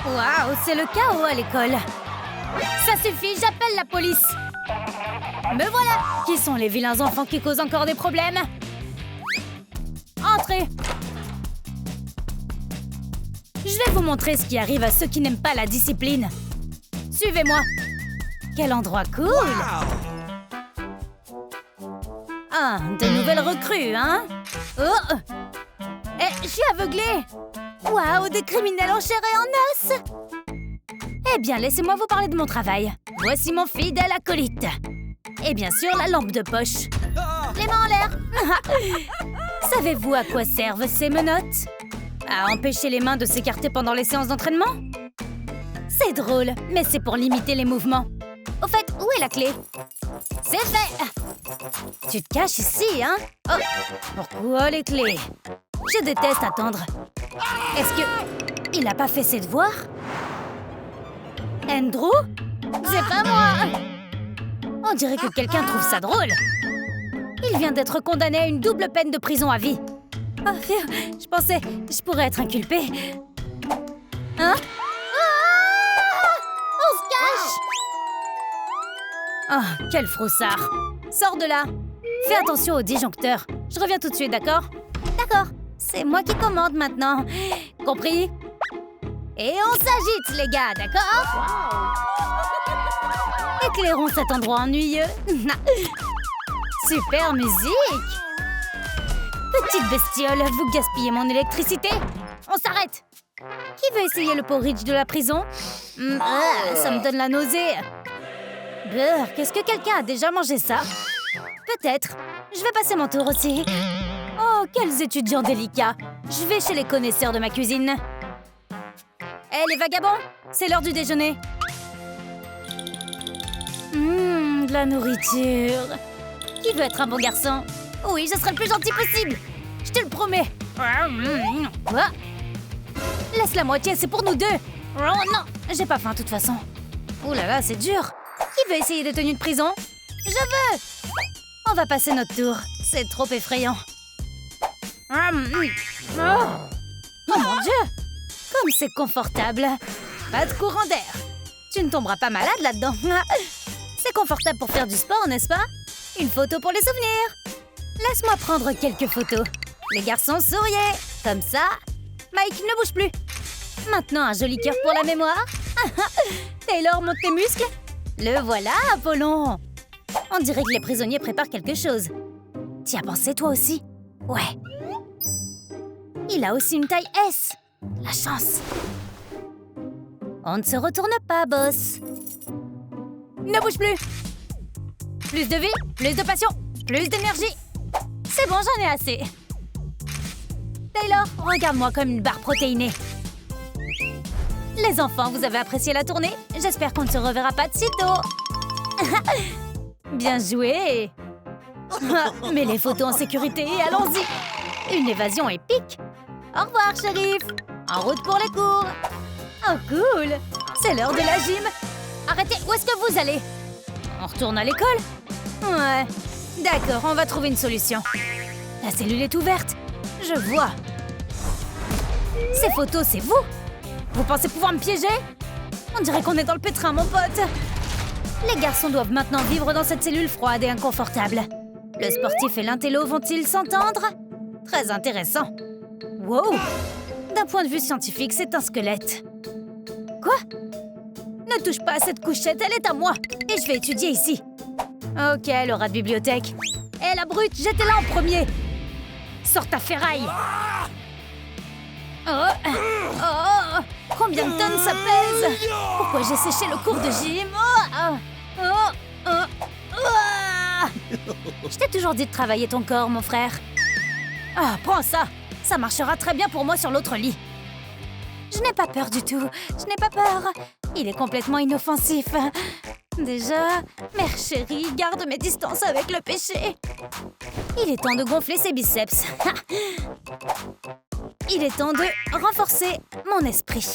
Waouh, c'est le chaos à l'école. Ça suffit, j'appelle la police. Me voilà. Qui sont les vilains enfants qui causent encore des problèmes? Entrez. Je vais vous montrer ce qui arrive à ceux qui n'aiment pas la discipline. Suivez-moi. Quel endroit cool. Ah, de nouvelles recrues, hein? Oh! Je suis aveuglée. Waouh, des criminels en chair et en os. Eh bien, laissez-moi vous parler de mon travail. Voici mon fidèle acolyte. Et bien sûr, la lampe de poche. Les mains en l'air. Savez-vous à quoi servent ces menottes? À empêcher les mains de s'écarter pendant les séances d'entraînement? C'est drôle, mais c'est pour limiter les mouvements. Au fait, où est la clé? C'est fait! Tu te caches ici, hein? Oh, pourquoi les clés? Je déteste attendre. Est-ce que... il n'a pas fait ses devoirs? Andrew? C'est pas moi! On dirait que quelqu'un trouve ça drôle. Il vient d'être condamné à une double peine de prison à vie. Oh, je pensais je pourrais être inculpée. Hein? On se cache! Oh, quel froussard! Sors de là! Fais attention au disjoncteur. Je reviens tout de suite, d'accord? D'accord. C'est moi qui commande maintenant. Compris? Et on s'agite, les gars, d'accord? Éclairons cet endroit ennuyeux. Super musique! Petite bestiole, vous gaspillez mon électricité. On s'arrête! Qui veut essayer le porridge de la prison? Ça me donne la nausée. Beurre, qu'est-ce que quelqu'un a déjà mangé ça? Peut-être. Je vais passer mon tour aussi. Oh, quels étudiants délicats. Je vais chez les connaisseurs de ma cuisine. Hé, les vagabonds, c'est l'heure du déjeuner. De la nourriture. Qui veut être un bon garçon? Oui, je serai le plus gentil possible. Je te le promets. Quoi? Laisse la moitié, c'est pour nous deux. Oh non, j'ai pas faim de toute façon. Ouh là là, c'est dur. Qui veut essayer des tenues de prison? Je veux. On va passer notre tour. C'est trop effrayant. Oh mon Dieu! Comme c'est confortable. Pas de courant d'air. Tu ne tomberas pas malade là-dedans. C'est confortable pour faire du sport, n'est-ce pas? Une photo pour les souvenirs. Laisse-moi prendre quelques photos. Les garçons, souriez. Comme ça. Mike, ne bouge plus. Maintenant, un joli cœur pour la mémoire. Taylor, monte tes muscles. Le voilà, Apollon. On dirait que les prisonniers préparent quelque chose. T'y as pensé, toi aussi? Ouais. Il a aussi une taille S. La chance. On ne se retourne pas, boss. Ne bouge plus. Plus de vie, plus de passion, plus d'énergie. C'est bon, j'en ai assez. Taylor, regarde-moi comme une barre protéinée. Les enfants, vous avez apprécié la tournée? J'espère qu'on ne se reverra pas de sitôt. Bien joué. Mais les photos en sécurité, allons-y. Une évasion épique. Au revoir, shérif. En route pour les cours. Oh, cool. C'est l'heure de la gym. Arrêtez, où est-ce que vous allez? On retourne à l'école? Ouais. D'accord, on va trouver une solution. La cellule est ouverte. Je vois. Ces photos, c'est vous? Vous pensez pouvoir me piéger? On dirait qu'on est dans le pétrin, mon pote. Les garçons doivent maintenant vivre dans cette cellule froide et inconfortable. Le sportif et l'intello vont-ils s'entendre? Très intéressant. Wow! D'un point de vue scientifique, c'est un squelette. Quoi? Ne touche pas à cette couchette, elle est à moi. Et je vais étudier ici. Ok, le rat de bibliothèque. Hé, la brute, j'étais là en premier. Sors ta ferraille. Combien de tonnes ça pèse? Pourquoi j'ai séché le cours de gym? Je t'ai toujours dit de travailler ton corps, mon frère. Ah, prends ça. Ça marchera très bien pour moi sur l'autre lit. Je n'ai pas peur du tout. Je n'ai pas peur. Il est complètement inoffensif. Déjà, mère chérie, garde mes distances avec le péché. Il est temps de gonfler ses biceps. Il est temps de renforcer mon esprit.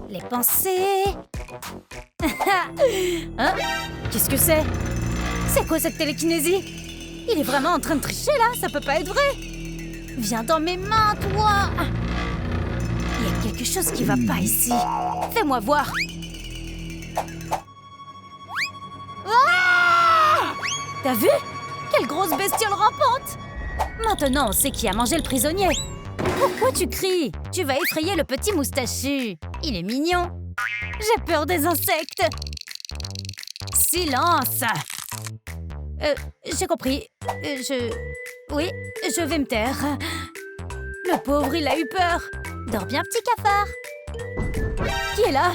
Les pensées... Hein? Qu'est-ce que c'est? C'est quoi cette télékinésie? Il est vraiment en train de tricher là, ça peut pas être vrai. Viens dans mes mains, toi. Il y a quelque chose qui va pas ici. Fais-moi voir. Ah! T'as vu? Quelle grosse bestiole rampante! Maintenant, on sait qui a mangé le prisonnier. Pourquoi tu cries? Tu vas effrayer le petit moustachu. Il est mignon. J'ai peur des insectes. Silence! J'ai compris. Oui, je vais me taire. Le pauvre, il a eu peur. Dors bien, petit cafard. Qui est là?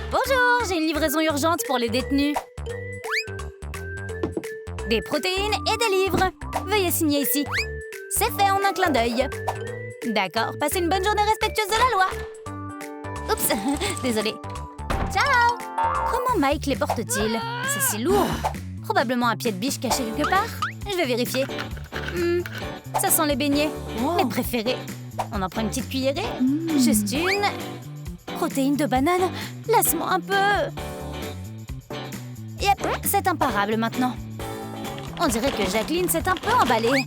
Bonjour, j'ai une livraison urgente pour les détenus. Des protéines et des livres. Veuillez signer ici. C'est fait en un clin d'œil. D'accord, passez une bonne journée respectueuse de la loi. Oups, désolée. Ciao! Comment Mike les porte-t-il? C'est si lourd. Probablement un pied de biche caché quelque part. Je vais vérifier. Ça sent les beignets. Mes préférés. On en prend une petite cuillerée. Juste une. Protéines de banane. Laisse-moi un peu. Yep, c'est imparable maintenant. On dirait que Jacqueline s'est un peu emballée.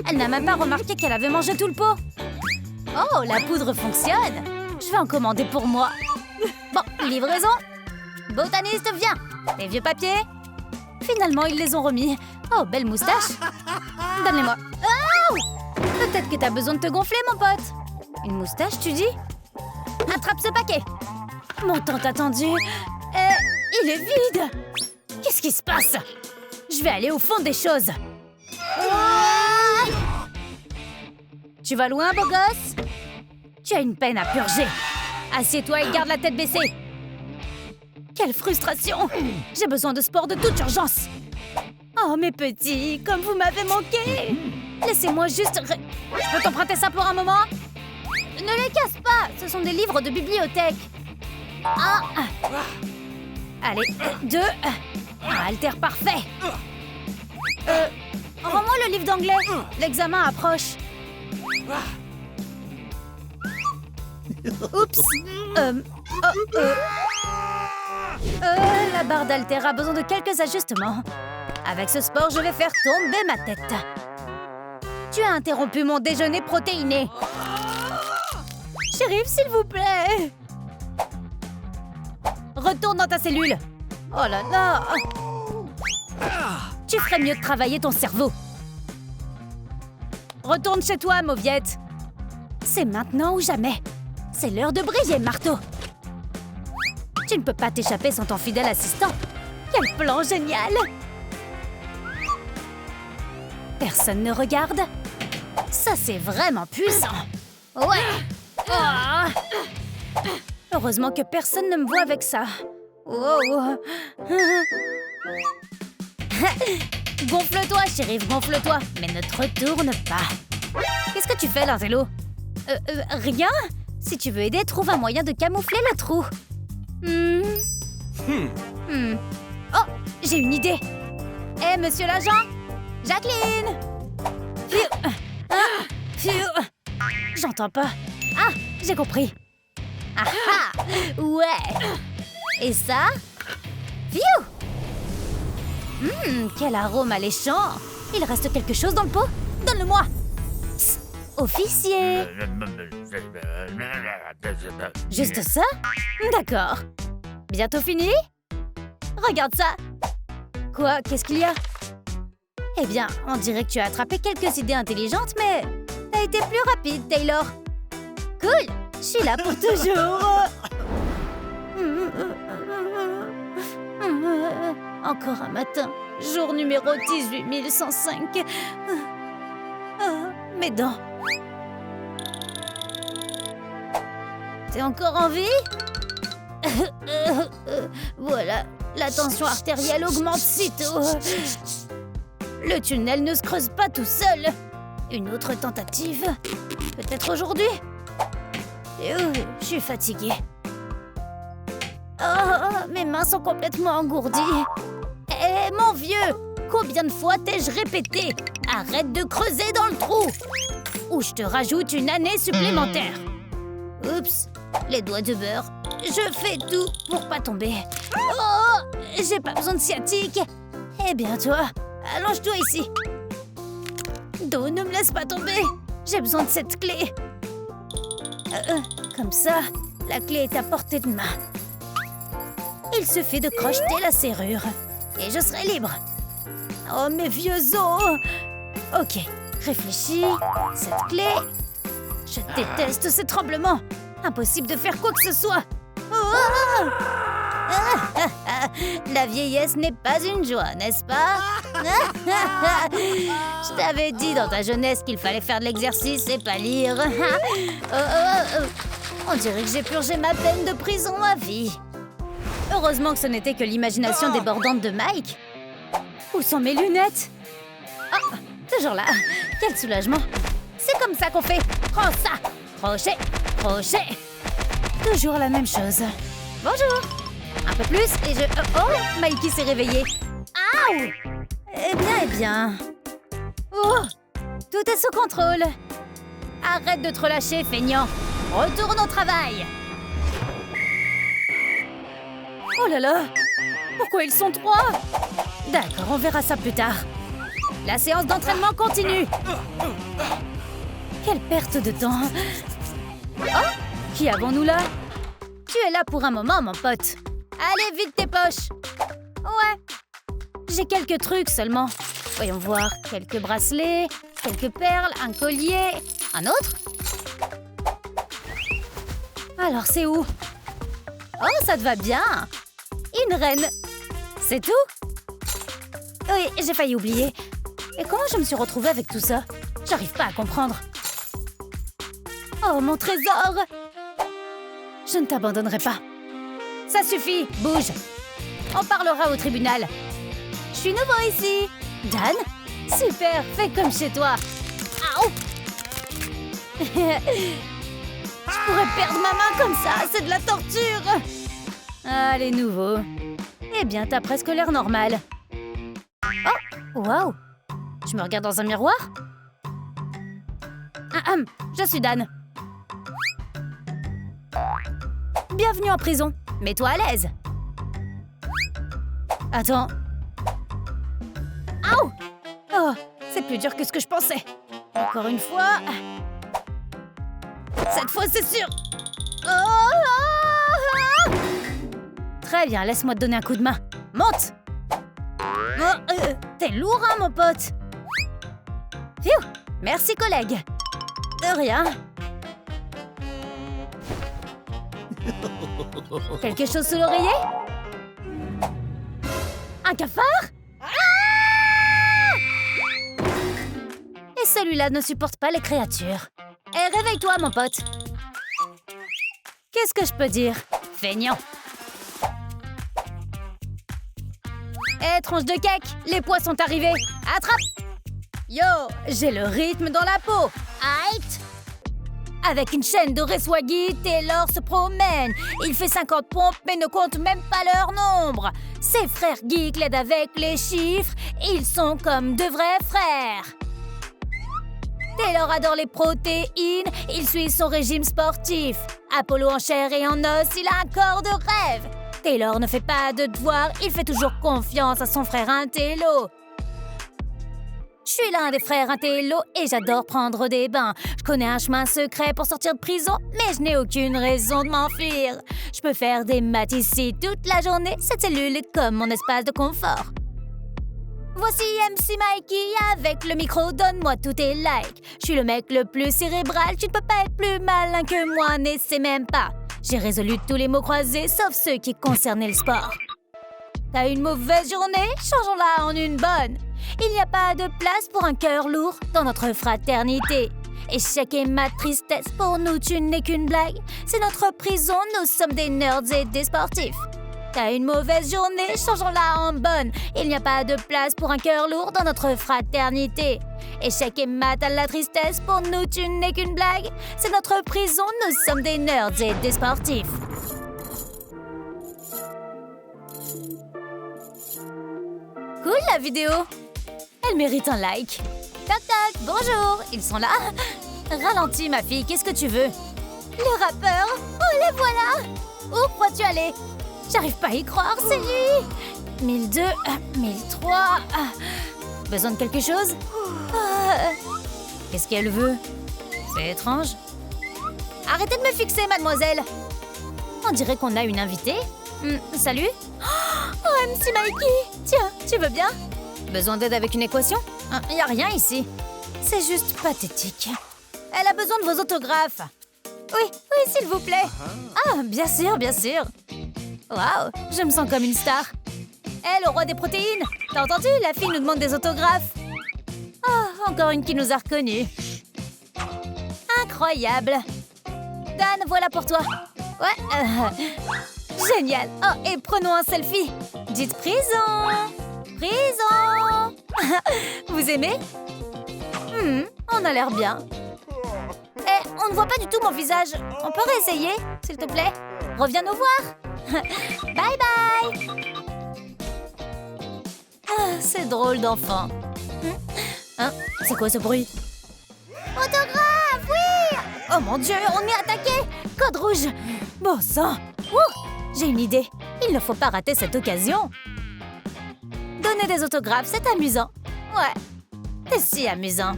Elle n'a même pas remarqué qu'elle avait mangé tout le pot. Oh, la poudre fonctionne. Je vais en commander pour moi. Bon, livraison. Botaniste, viens. Les vieux papiers. Finalement, ils les ont remis. Oh, belle moustache. Donne-les-moi. Oh! Peut-être que t'as besoin de te gonfler, mon pote. Une moustache, tu dis? Attrape ce paquet. Mon tant attendu. Il est vide. Qu'est-ce qui se passe? Je vais aller au fond des choses. Tu vas loin, beau gosse? Tu as une peine à purger. Assieds-toi et garde la tête baissée. Quelle frustration! J'ai besoin de sport de toute urgence. Oh, mes petits, comme vous m'avez manqué! Laissez-moi juste... Je peux t'emprunter ça pour un moment? Ne les casse pas! Ce sont des livres de bibliothèque. Allez, 2. Un haltère parfait. Rends-moi le livre d'anglais. L'examen approche. Oups. La barre d'haltère a besoin de quelques ajustements. Avec ce sport, je vais faire tomber ma tête. Tu as interrompu mon déjeuner protéiné. Shérif, s'il vous plaît. Retourne dans ta cellule. Oh là là. Tu ferais mieux de travailler ton cerveau. Retourne chez toi, mauviette. C'est maintenant ou jamais. C'est l'heure de briller, marteau. Tu ne peux pas t'échapper sans ton fidèle assistant. Quel plan génial! Personne ne regarde. Ça, c'est vraiment puissant. Ouais. Oh. Heureusement que personne ne me voit avec ça. Oh. Gonfle-toi, shérif, gonfle-toi. Mais ne te retourne pas. Qu'est-ce que tu fais, Lanzello? Rien. Si tu veux aider, trouve un moyen de camoufler le trou. Oh, j'ai une idée. Hé, monsieur l'agent? Jacqueline! J'entends pas. Ah, j'ai compris. Ah! Ouais! Et ça? Pfiou! Quel arôme alléchant! Il reste quelque chose dans le pot? Donne-le-moi! Psst, officier! Juste ça? D'accord. Bientôt fini? Regarde ça! Quoi? Qu'est-ce qu'il y a? Eh bien, on dirait que tu as attrapé quelques idées intelligentes, mais t'as été plus rapide, Taylor. Cool! Je suis là pour toujours! Encore un matin. Jour numéro 18105. Mes dents. T'es encore en vie? Voilà, la tension artérielle augmente sitôt. Le tunnel ne se creuse pas tout seul. Une autre tentative. Peut-être aujourd'hui? Je suis fatiguée. Oh, mes mains sont complètement engourdies. Eh, mon vieux, combien de fois t'ai-je répété? Arrête de creuser dans le trou, ou je te rajoute une année supplémentaire. Oups, les doigts de beurre. Je fais tout pour pas tomber. Oh, j'ai pas besoin de sciatique. Eh bien, toi, allonge-toi ici. Dos, ne me laisse pas tomber. J'ai besoin de cette clé. Comme ça, la clé est à portée de main. Il suffit de crocheter la serrure. Et je serai libre. Oh, mes vieux os! Ok, réfléchis. Cette clé... Je déteste ces tremblements. Impossible de faire quoi que ce soit. Oh! La vieillesse n'est pas une joie, n'est-ce pas? Je t'avais dit dans ta jeunesse qu'il fallait faire de l'exercice et pas lire. On dirait que j'ai purgé ma peine de prison à vie. Heureusement que ce n'était que l'imagination débordante de Mike. Où sont mes lunettes? Oh, toujours là. Quel soulagement. C'est comme ça qu'on fait. Prends ça. Crochet, crochet. Toujours la même chose. Bonjour. Un peu plus et je... Oh, Mikey s'est réveillé. Aouh! Eh bien. Oh, tout est sous contrôle. Arrête de te relâcher, feignant. Retourne au travail. Oh là là! Pourquoi ils sont trois? D'accord, on verra ça plus tard. La séance d'entraînement continue. Quelle perte de temps. Oh! Qui avons-nous là? Tu es là pour un moment, mon pote. Allez, vide tes poches. Ouais. J'ai quelques trucs seulement. Voyons voir. Quelques bracelets, quelques perles, un collier. Un autre? Alors, c'est où? Oh, ça te va bien. Une reine. C'est tout? Oui, j'ai failli oublier. Et comment je me suis retrouvée avec tout ça? J'arrive pas à comprendre. Oh, mon trésor! Je ne t'abandonnerai pas. Ça suffit, bouge. On parlera au tribunal. Je suis nouveau ici. Dan? Super, fais comme chez toi. Aouh! Je pourrais perdre ma main comme ça, c'est de la torture. Ah, les nouveaux. Eh bien, t'as presque l'air normal. Oh, waouh! Je me regarde dans un miroir? Je suis Dan. Bienvenue en prison. Mets-toi à l'aise. Attends. Aouh! Oh, c'est plus dur que ce que je pensais. Encore une fois. Cette fois, c'est sûr. Oh! Très bien, laisse-moi te donner un coup de main. Monte! Oh, t'es lourd, hein, mon pote? Phew! Merci, collègue. De rien. Quelque chose sous l'oreiller? Un cafard? Ah! Et celui-là ne supporte pas les créatures. Eh, réveille-toi, mon pote. Qu'est-ce que je peux dire? Feignant. Eh, tronche de cake, les pois sont arrivés. Attrape! Yo, j'ai le rythme dans la peau. Aïe! Avec une chaîne de Swaggy, Taylor se promène. Il fait 50 pompes mais ne compte même pas leur nombre. Ses frères geeks l'aident avec les chiffres. Ils sont comme de vrais frères. Taylor adore les protéines. Il suit son régime sportif. Apollo en chair et en os, il a un corps de rêve. Taylor ne fait pas de devoirs. Il fait toujours confiance à son frère Intello. Je suis l'un des frères Intello et j'adore prendre des bains. Je connais un chemin secret pour sortir de prison, mais je n'ai aucune raison de m'enfuir. Je peux faire des maths ici toute la journée. Cette cellule est comme mon espace de confort. Voici MC Mikey avec le micro, donne-moi tous tes likes. Je suis le mec le plus cérébral, tu ne peux pas être plus malin que moi, n'essaie même pas. J'ai résolu tous les mots croisés, sauf ceux qui concernaient le sport. T'as une mauvaise journée? Changeons-la en une bonne. Il n'y a pas de place pour un cœur lourd dans notre fraternité. Échec et ma tristesse, pour nous, tu n'es qu'une blague. C'est notre prison, nous sommes des nerds et des sportifs. T'as une mauvaise journée? Changeons-la en bonne. Il n'y a pas de place pour un cœur lourd dans notre fraternité. Échec et mat à la tristesse, pour nous, tu n'es qu'une blague. C'est notre prison, nous sommes des nerds et des sportifs. Cool la vidéo. Elle mérite un like. Toc toc, bonjour, ils sont là? Ralentis ma fille, qu'est-ce que tu veux? Le rappeur? Oh les voilà! Où crois-tu aller? J'arrive pas à y croire, c'est lui! 1002, 1003... Besoin de quelque chose? Qu'est-ce qu'elle veut? C'est étrange. Arrêtez de me fixer, mademoiselle. On dirait qu'on a une invitée. Salut. Oh, MC Mikey. Tiens, tu veux bien? Besoin d'aide avec une équation? Y a rien ici. C'est juste pathétique. Elle a besoin de vos autographes. Oui, s'il vous plaît. Ah, bien sûr, bien sûr. Waouh, je me sens comme une star. Hé, le roi des protéines. T'as entendu? La fille nous demande des autographes. Oh, encore une qui nous a reconnus. Incroyable. Dan, voilà pour toi. Ouais, génial. Oh, et prenons un selfie. Dites prison. Prison. Vous aimez? On a l'air bien. Eh, on ne voit pas du tout mon visage. On peut réessayer, s'il te plaît? Reviens nous voir. Bye bye. Ah, c'est drôle d'enfant. Hein? C'est quoi ce bruit? Autographe, oui! Oh mon Dieu, on est attaqué! Code rouge! Bon sang! J'ai une idée. Il ne faut pas rater cette occasion. Donner des autographes, c'est amusant. Ouais, c'est si amusant.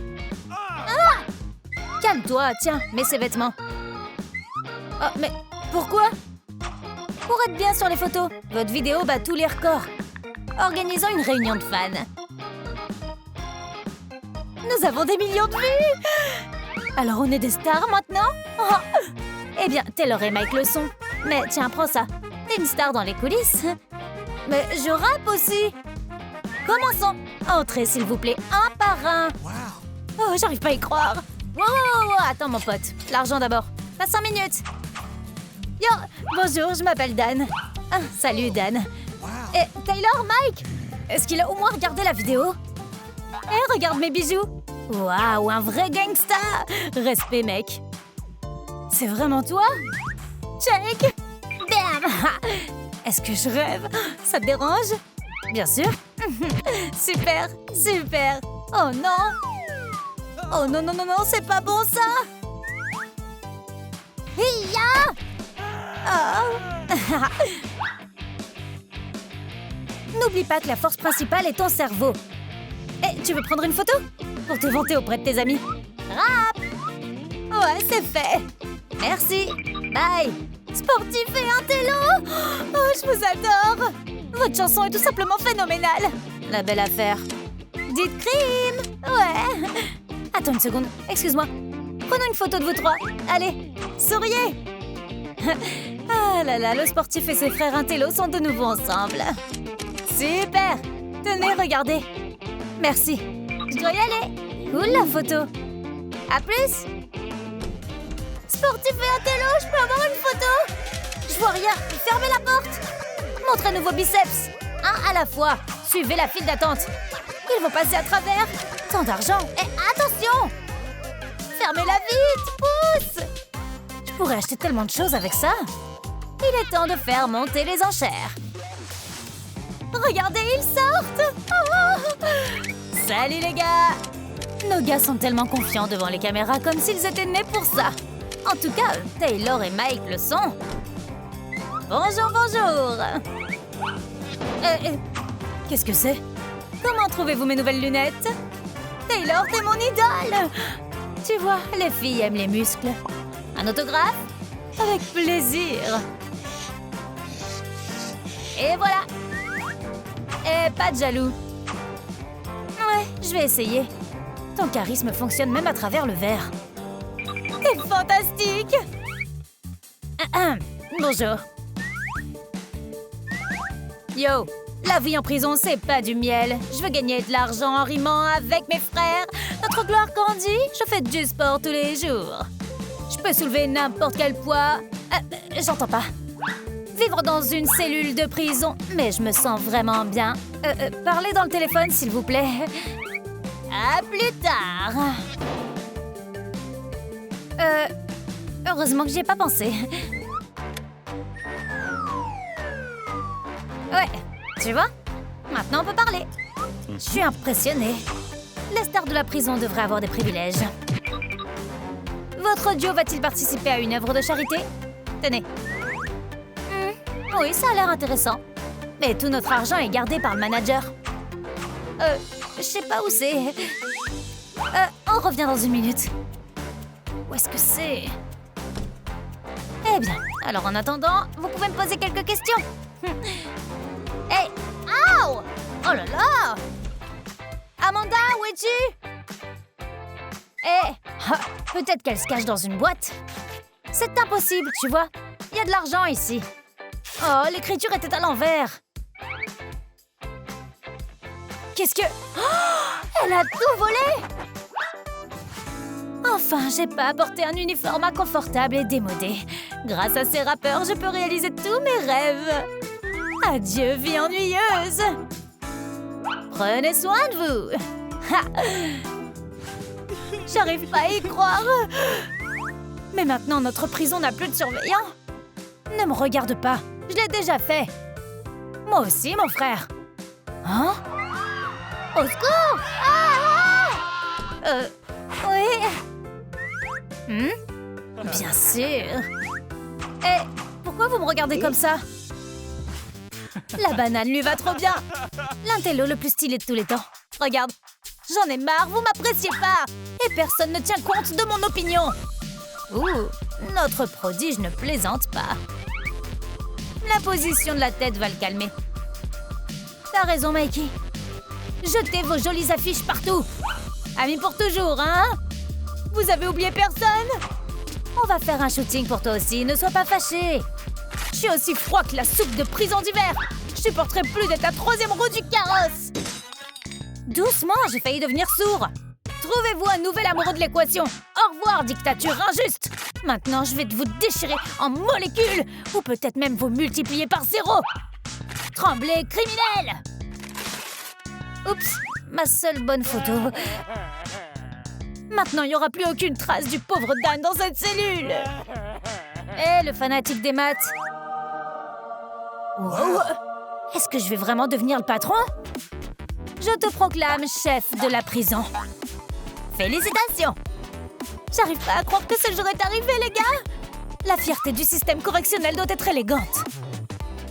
Ah! Calme-toi, tiens, mets ces vêtements. Oh, mais pourquoi? Pour être bien sur les photos. Votre vidéo bat tous les records. Organisons une réunion de fans. Nous avons des millions de vues! Alors on est des stars maintenant? Oh. Eh bien, Taylor et Mike le sont. Mais tiens, prends ça. T'es une star dans les coulisses. Mais je rappe aussi. Commençons. Entrez, s'il vous plaît, un par un. Oh, j'arrive pas à y croire. Wow, attends, mon pote. L'argent d'abord. Pas 5 minutes. Yo, bonjour, je m'appelle Dan. Ah, salut, Dan. Et Taylor, Mike, est-ce qu'il a au moins regardé la vidéo? Eh, regarde mes bijoux. Waouh, un vrai gangsta. Respect, mec. C'est vraiment toi? Check. Bam. Est-ce que je rêve? Ça te dérange? Bien sûr. Super, super. Oh non. Oh non, non, non, non, c'est pas bon ça. Hiya. Oh. N'oublie pas que la force principale est ton cerveau. Eh, tu veux prendre une photo? Pour te vanter auprès de tes amis. Rap. Ouais, c'est fait. Merci. Bye. Sportif et intello. Oh, je vous adore. Votre chanson est tout simplement phénoménale. La belle affaire. Dites crime. Ouais. Attends une seconde. Excuse-moi. Prenons une photo de vous trois. Allez, souriez. Ah là là, le sportif et ses frères intello sont de nouveau ensemble. Super. Tenez, regardez. Merci. Je dois y aller. Cool la photo. À plus. Sportif et intello, je peux avoir une photo? Je vois rien. Fermez la porte. Montrez-nous vos biceps. Un à la fois. Suivez la file d'attente. Ils vont passer à travers. Tant d'argent. Et attention. Fermez-la vite. Pousse. Je pourrais acheter tellement de choses avec ça. Il est temps de faire monter les enchères. Regardez, ils sortent. Oh. Salut les gars. Nos gars sont tellement confiants devant les caméras comme s'ils étaient nés pour ça. En tout cas, Taylor et Mike le sont. Bonjour, bonjour. Qu'est-ce que c'est? Comment trouvez-vous mes nouvelles lunettes? Taylor, t'es mon idole. Tu vois, les filles aiment les muscles. Un autographe? Avec plaisir. Et voilà. Et pas de jaloux. Ouais, je vais essayer. Ton charisme fonctionne même à travers le verre. T'es fantastique. Bonjour. Yo, la vie en prison, c'est pas du miel. Je veux gagner de l'argent en rimant avec mes frères. Notre gloire grandit, je fais du sport tous les jours. Je peux soulever n'importe quel poids. J'entends pas. Vivre dans une cellule de prison, mais je me sens vraiment bien. Parlez dans le téléphone, s'il vous plaît. À plus tard. Heureusement que j'y ai pas pensé. Ouais, tu vois? Maintenant, on peut parler. Je suis impressionnée. Les stars de la prison devraient avoir des privilèges. Votre duo va-t-il participer à une œuvre de charité? Tenez. Oui, ça a l'air intéressant. Mais tout notre argent est gardé par le manager. Je sais pas où c'est. On revient dans une minute. Où est-ce que c'est? Très bien. Alors en attendant, vous pouvez me poser quelques questions. Hey! Aouh! Oh là là! Amanda, où es-tu? Eh! Peut-être qu'elle se cache dans une boîte. C'est impossible, tu vois. Il y a de l'argent ici. Oh, l'écriture était à l'envers. Qu'est-ce que... Oh, elle a tout volé! Enfin, j'ai pas apporté un uniforme inconfortable et démodé. Grâce à ces rappeurs, je peux réaliser tous mes rêves. Adieu, vie ennuyeuse. Prenez soin de vous. J'arrive pas à y croire. Mais maintenant, notre prison n'a plus de surveillants. Ne me regarde pas. Je l'ai déjà fait. Moi aussi, mon frère. Hein? Au secours! Oui. Bien sûr. Eh, pourquoi vous me regardez comme ça? La banane lui va trop bien. L'intello le plus stylé de tous les temps. Regarde, j'en ai marre, vous m'appréciez pas. Et personne ne tient compte de mon opinion. Ouh, notre prodige ne plaisante pas. La position de la tête va le calmer. T'as raison, Mikey. Jetez vos jolies affiches partout. Amis pour toujours, hein? Vous avez oublié personne? On va faire un shooting pour toi aussi, ne sois pas fâché. Je suis aussi froid que la soupe de prison d'hiver. Je supporterai plus d'être la troisième roue du carrosse. Doucement, j'ai failli devenir sourd. Trouvez-vous un nouvel amoureux de l'équation. Au revoir, dictature injuste. Maintenant, je vais vous déchirer en molécules. Ou peut-être même vous multiplier par 0. Tremblez, criminel! Oups, ma seule bonne photo. Maintenant, il n'y aura plus aucune trace du pauvre Dan dans cette cellule. Eh, le fanatique des maths. Wow. Est-ce que je vais vraiment devenir le patron? Je te proclame chef de la prison. Félicitations! J'arrive pas à croire que ce jour est arrivé, les gars! La fierté du système correctionnel doit être élégante.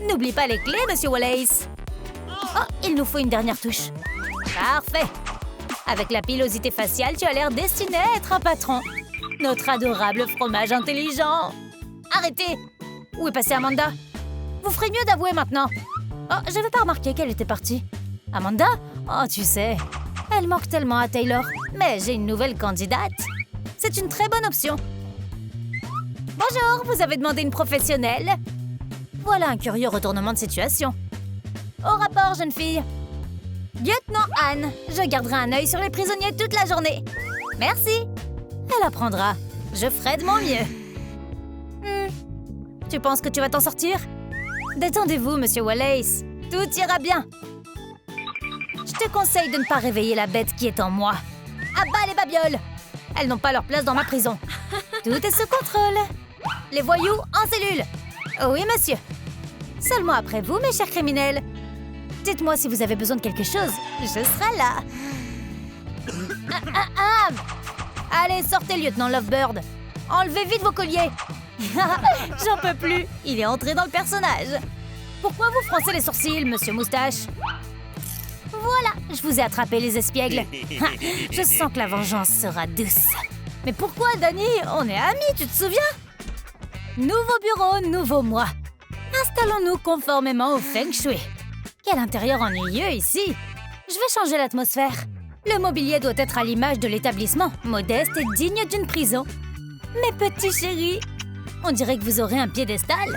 N'oublie pas les clés, Monsieur Wallace. Oh, il nous faut une dernière touche. Parfait! Avec la pilosité faciale, tu as l'air destiné à être un patron. Notre adorable fromage intelligent. Arrêtez! Où est passée Amanda? Vous ferez mieux d'avouer maintenant. Oh, j'avais pas remarqué qu'elle était partie. Amanda? Oh, tu sais, elle manque tellement à Taylor. Mais j'ai une nouvelle candidate. C'est une très bonne option. Bonjour, vous avez demandé une professionnelle. Voilà un curieux retournement de situation. Au rapport, jeune fille. Lieutenant Anne, je garderai un œil sur les prisonniers toute la journée. Merci. Elle apprendra. Je ferai de mon mieux. Tu penses que tu vas t'en sortir? Détendez-vous, Monsieur Wallace. Tout ira bien. Je te conseille de ne pas réveiller la bête qui est en moi. À bas les babioles! Elles n'ont pas leur place dans ma prison. Tout est sous contrôle. Les voyous en cellule. Oui, monsieur. Seulement après vous, mes chers criminels. Dites-moi si vous avez besoin de quelque chose. Je serai là. Allez, sortez, lieutenant Lovebird. Enlevez vite vos colliers. J'en peux plus. Il est entré dans le personnage. Pourquoi vous froncez les sourcils, monsieur Moustache? Voilà, je vous ai attrapé les espiègles. Je sens que la vengeance sera douce. Mais pourquoi, Danny? On est amis, tu te souviens? Nouveau bureau, nouveau moi. Installons-nous conformément au Feng Shui. Quel intérieur ennuyeux ici. Je vais changer l'atmosphère. Le mobilier doit être à l'image de l'établissement, modeste et digne d'une prison. Mes petits chéris, on dirait que vous aurez un piédestal.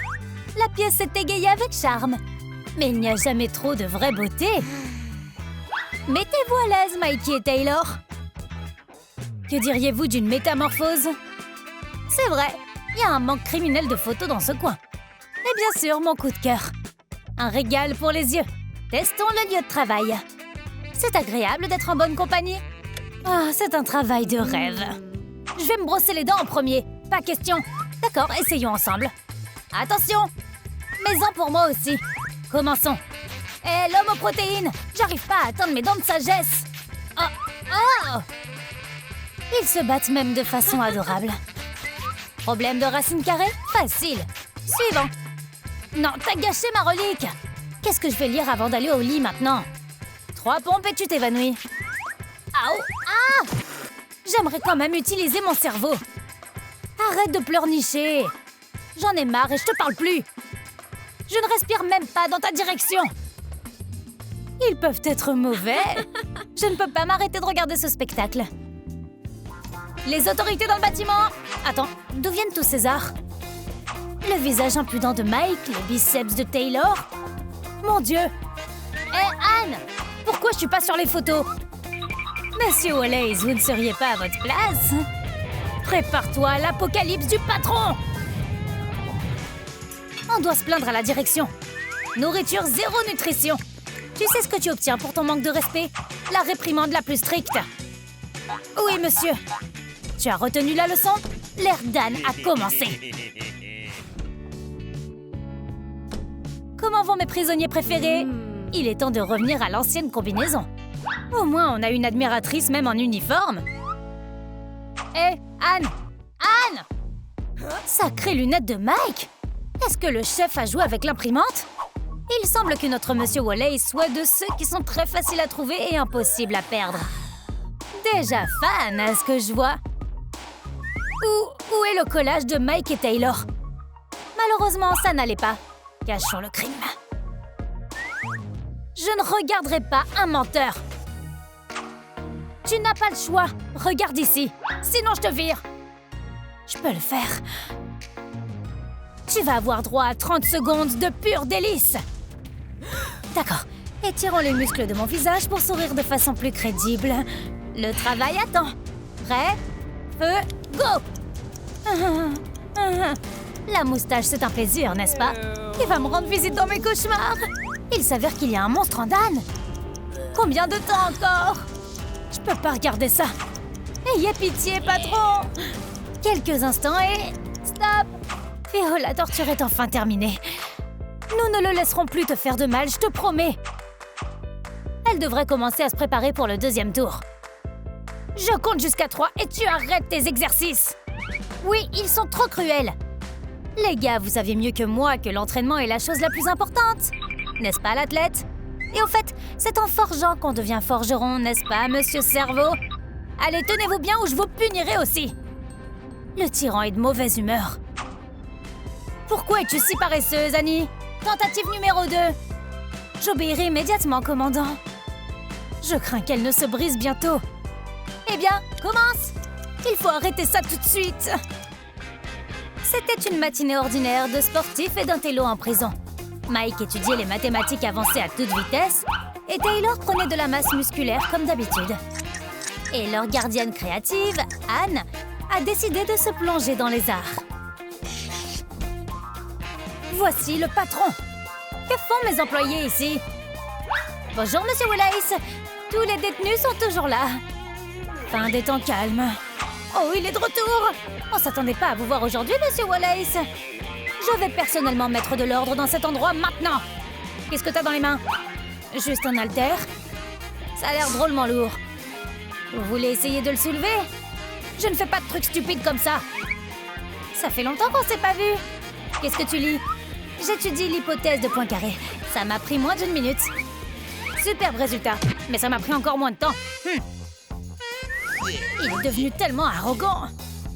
La pièce s'est égayée avec charme. Mais il n'y a jamais trop de vraie beauté. Mettez-vous à l'aise, Mikey et Taylor. Que diriez-vous d'une métamorphose? C'est vrai, il y a un manque criminel de photos dans ce coin. Et bien sûr, mon coup de cœur. Un régal pour les yeux. Testons le lieu de travail. C'est agréable d'être en bonne compagnie. Ah, c'est un travail de rêve. Je vais me brosser les dents en premier. Pas question. D'accord, essayons ensemble. Attention! Mets-en pour moi aussi. Commençons. Hé, l'homme aux protéines! J'arrive pas à atteindre mes dents de sagesse. Oh! Ils se battent même de façon adorable. Problème de racine carrée? Facile. Suivant. Non, t'as gâché ma relique. Qu'est-ce que je vais lire avant d'aller au lit maintenant? 3 pompes et tu t'évanouis. Aouh! Ah! J'aimerais quand même utiliser mon cerveau. Arrête de pleurnicher. J'en ai marre et je te parle plus. Je ne respire même pas dans ta direction. Ils peuvent être mauvais. Je ne peux pas m'arrêter de regarder ce spectacle. Les autorités dans le bâtiment! Attends, d'où viennent tous ces arts? Le visage impudent de Mike, les biceps de Taylor. Mon Dieu! Hé, Anne! Pourquoi je suis pas sur les photos? Monsieur Wallace, vous ne seriez pas à votre place? Prépare-toi à l'apocalypse du patron! On doit se plaindre à la direction. Nourriture zéro nutrition. Tu sais ce que tu obtiens pour ton manque de respect? La réprimande la plus stricte. Oui, monsieur. Tu as retenu la leçon? L'ère d'Anne a commencé. Comment vont mes prisonniers préférés? Il est temps de revenir à l'ancienne combinaison. Au moins, on a une admiratrice même en uniforme. Hé, Anne! Anne! Sacrée lunette de Mike! Est-ce que le chef a joué avec l'imprimante? Il semble que notre monsieur Wallace soit de ceux qui sont très faciles à trouver et impossibles à perdre. Déjà fan, à ce que je vois. Où est le collage de Mike et Taylor? Malheureusement, ça n'allait pas. Cachons le crime. Je ne regarderai pas un menteur. Tu n'as pas le choix. Regarde ici. Sinon, je te vire. Je peux le faire. Tu vas avoir droit à 30 secondes de pur délice. D'accord. Étirons les muscles de mon visage pour sourire de façon plus crédible. Le travail attend. Prêt? Feu, go! La moustache, c'est un plaisir, n'est-ce pas? Il va me rendre visite dans mes cauchemars. Il s'avère qu'il y a un monstre en Dan. Combien de temps encore? Je peux pas regarder ça. Ayez pitié, patron. Quelques instants et... Stop! Théo, la torture est enfin terminée. Nous ne le laisserons plus te faire de mal, je te promets. Elle devrait commencer à se préparer pour le deuxième tour. Je compte jusqu'à 3 et tu arrêtes tes exercices. Oui, ils sont trop cruels. Les gars, vous saviez mieux que moi que l'entraînement est la chose la plus importante. N'est-ce pas, l'athlète? Et au fait, c'est en forgeant qu'on devient forgeron, n'est-ce pas, monsieur Cerveau? Allez, tenez-vous bien ou je vous punirai aussi. Le tyran est de mauvaise humeur. Pourquoi es-tu si paresseuse, Annie? Tentative numéro 2. J'obéirai immédiatement, commandant. Je crains qu'elle ne se brise bientôt. Eh bien, commence! Il faut arrêter ça tout de suite. C'était une matinée ordinaire de sportifs et d'intello en prison. Mike étudiait les mathématiques avancées à toute vitesse et Taylor prenait de la masse musculaire comme d'habitude. Et leur gardienne créative, Anne, a décidé de se plonger dans les arts. Voici le patron. Que font mes employés ici? Bonjour, monsieur Wallace. Tous les détenus sont toujours là. Fin des temps calmes. Oh, il est de retour. On s'attendait pas à vous voir aujourd'hui, monsieur Wallace. Je vais personnellement mettre de l'ordre dans cet endroit maintenant. Qu'est-ce que t'as dans les mains? Juste un haltère? Ça a l'air drôlement lourd. Vous voulez essayer de le soulever? Je ne fais pas de trucs stupides comme ça. Ça fait longtemps qu'on s'est pas vu. Qu'est-ce que tu lis? J'étudie l'hypothèse de Poincaré. Ça m'a pris moins d'1 minute. Superbe résultat. Mais ça m'a pris encore moins de temps. Il est devenu tellement arrogant.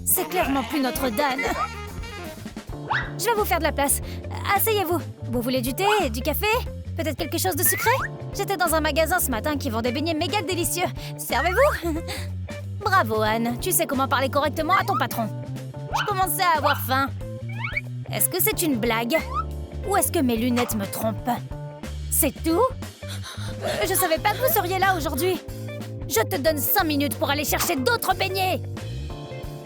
C'est clairement plus notre Dan. Je vais vous faire de la place. Asseyez-vous. Vous voulez du thé, du café? Peut-être quelque chose de sucré? J'étais dans un magasin ce matin qui vend des beignets méga délicieux. Servez-vous. Bravo, Anne. Tu sais comment parler correctement à ton patron. Je commençais à avoir faim. Est-ce que c'est une blague? Ou est-ce que mes lunettes me trompent? C'est tout? Je savais pas que vous seriez là aujourd'hui. Je te donne 5 minutes pour aller chercher d'autres beignets.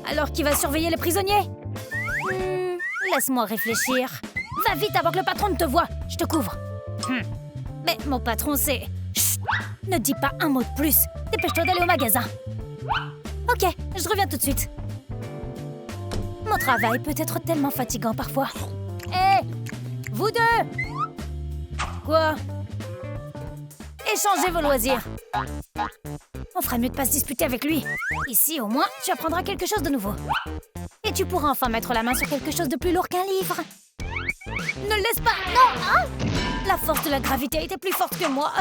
Alors qui va surveiller les prisonniers? Laisse-moi réfléchir. Va vite avant que le patron ne te voie. Je te couvre. Mais mon patron, c'est... Chut! Ne dis pas un mot de plus. Dépêche-toi d'aller au magasin. Ok, je reviens tout de suite. Mon travail peut être tellement fatigant parfois. Hé! Vous deux! Quoi? Échangez vos loisirs. On ferait mieux de pas se disputer avec lui. Ici, au moins, tu apprendras quelque chose de nouveau. Et tu pourras enfin mettre la main sur quelque chose de plus lourd qu'un livre. Ne le laisse pas! Non! Hein? La force de la gravité était plus forte que moi.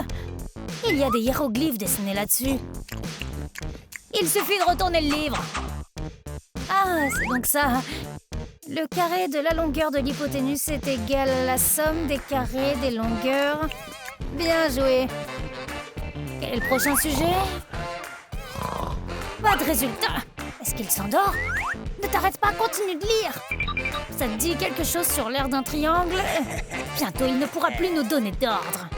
Il y a des hiéroglyphes dessinés là-dessus. Il suffit de retourner le livre. Ah, c'est donc ça. Le carré de la longueur de l'hypoténuse est égal à la somme des carrés des longueurs. Bien joué. Quel est le prochain sujet? Pas de résultat. Est-ce qu'il s'endort? Ne t'arrête pas, continue de lire. Ça te dit quelque chose sur l'air d'un triangle? Bientôt, il ne pourra plus nous donner d'ordre.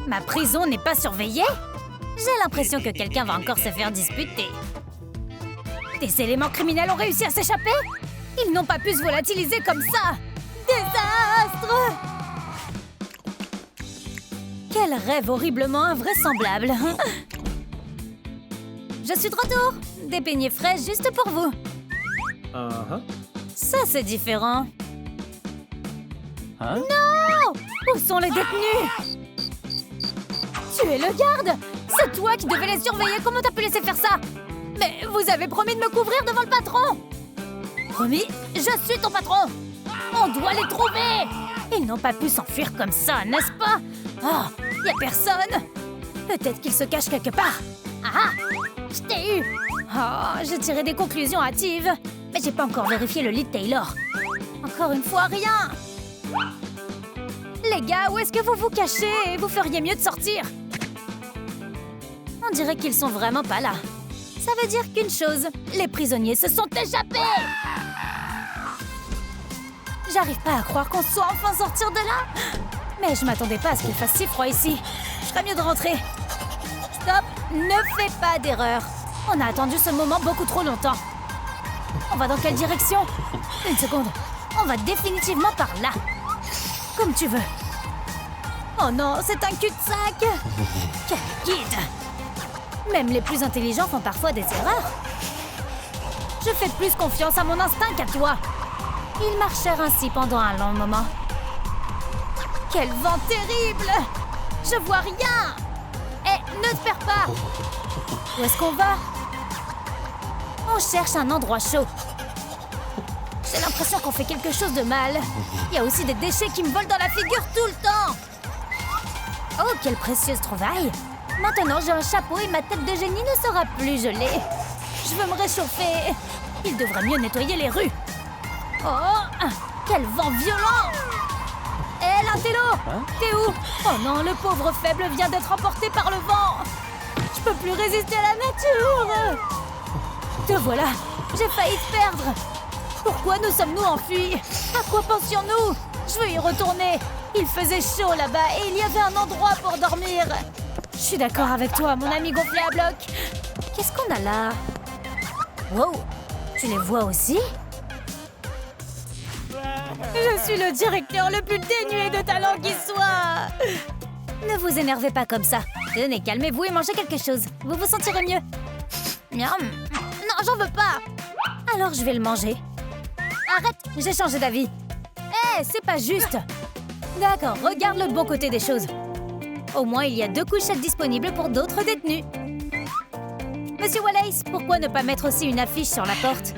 Ma prison n'est pas surveillée? J'ai l'impression que quelqu'un va encore se faire disputer. Des éléments criminels ont réussi à s'échapper? Ils n'ont pas pu se volatiliser comme ça! Désastre! Quel rêve horriblement invraisemblable! Je suis de retour! Des beignets frais juste pour vous! Ça, c'est différent! Non! Où sont les détenus? Tu es le garde! C'est toi qui devais les surveiller! Comment t'as pu laisser faire ça? Mais vous avez promis de me couvrir devant le patron! Promis? Je suis ton patron! On doit les trouver! Ils n'ont pas pu s'enfuir comme ça, n'est-ce pas? Oh, y a personne! Peut-être qu'ils se cachent quelque part! Ah! Je t'ai eu! Oh, j'ai tiré des conclusions hâtives! Mais j'ai pas encore vérifié le lit de Taylor! Encore une fois, rien! Les gars, où est-ce que vous vous cachez? Vous feriez mieux de sortir! On dirait qu'ils sont vraiment pas là. Ça veut dire qu'une chose, les prisonniers se sont échappés! J'arrive pas à croire qu'on soit enfin sortir de là! Mais je m'attendais pas à ce qu'il fasse si froid ici. Je ferais mieux de rentrer. Stop! Ne fais pas d'erreur. On a attendu ce moment beaucoup trop longtemps. On va dans quelle direction? Une seconde. On va définitivement par là. Comme tu veux. Oh non, c'est un cul-de-sac! Quel guide! Même les plus intelligents font parfois des erreurs. Je fais plus confiance à mon instinct qu'à toi. Ils marchèrent ainsi pendant un long moment. Quel vent terrible! Je vois rien! Eh, ne te perds pas! Où est-ce qu'on va? On cherche un endroit chaud. J'ai l'impression qu'on fait quelque chose de mal. Il y a aussi des déchets qui me volent dans la figure tout le temps. Oh, quelle précieuse trouvaille! Maintenant, j'ai un chapeau et ma tête de génie ne sera plus gelée. Je veux me réchauffer. Il devrait mieux nettoyer les rues. Oh, quel vent violent! Hé, l'intello! T'es où? Oh non, le pauvre faible vient d'être emporté par le vent. Je peux plus résister à la nature. Te voilà, j'ai failli te perdre. Pourquoi nous sommes-nous enfuis? À quoi pensions-nous? Je veux y retourner. Il faisait chaud là-bas et il y avait un endroit pour dormir. Je suis d'accord avec toi, mon ami gonflé à bloc. Qu'est-ce qu'on a là? Wow, tu les vois aussi? Je suis le directeur le plus dénué de talent qui soit. Ne vous énervez pas comme ça. Tenez, calmez-vous et mangez quelque chose. Vous vous sentirez mieux. Miam. Non, j'en veux pas. Alors je vais le manger. Arrête, j'ai changé d'avis. Hé, c'est pas juste. D'accord, regarde le bon côté des choses. Au moins, il y a 2 couchettes disponibles pour d'autres détenus. Monsieur Wallace, pourquoi ne pas mettre aussi une affiche sur la porte?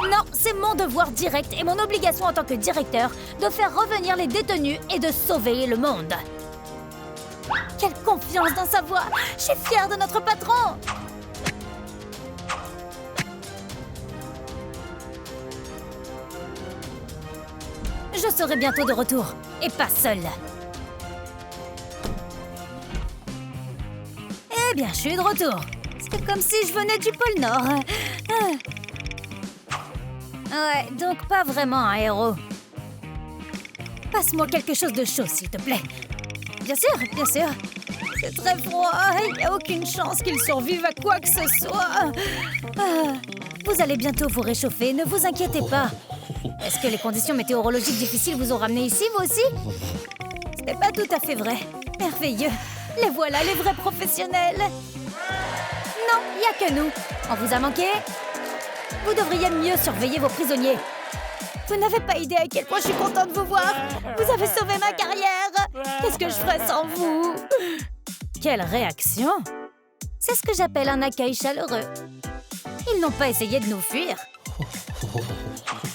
Non, c'est mon devoir direct et mon obligation en tant que directeur de faire revenir les détenus et de sauver le monde. Quelle confiance dans sa voix! Je suis fière de notre patron! Je serai bientôt de retour, et pas seule. Eh bien, je suis de retour. C'est comme si je venais du pôle Nord. Ouais, donc pas vraiment un héros. Passe-moi quelque chose de chaud, s'il te plaît. Bien sûr, bien sûr. C'est très froid. Il n'y a aucune chance qu'il survive à quoi que ce soit. Vous allez bientôt vous réchauffer, ne vous inquiétez pas. Est-ce que les conditions météorologiques difficiles vous ont ramené ici, vous aussi? Ce n'est pas tout à fait vrai. Merveilleux. Les voilà, les vrais professionnels. Non, il n'y a que nous. On vous a manqué? Vous devriez mieux surveiller vos prisonniers. Vous n'avez pas idée à quel point je suis contente de vous voir. Vous avez sauvé ma carrière. Qu'est-ce que je ferais sans vous? Quelle réaction! C'est ce que j'appelle un accueil chaleureux. Ils n'ont pas essayé de nous fuir.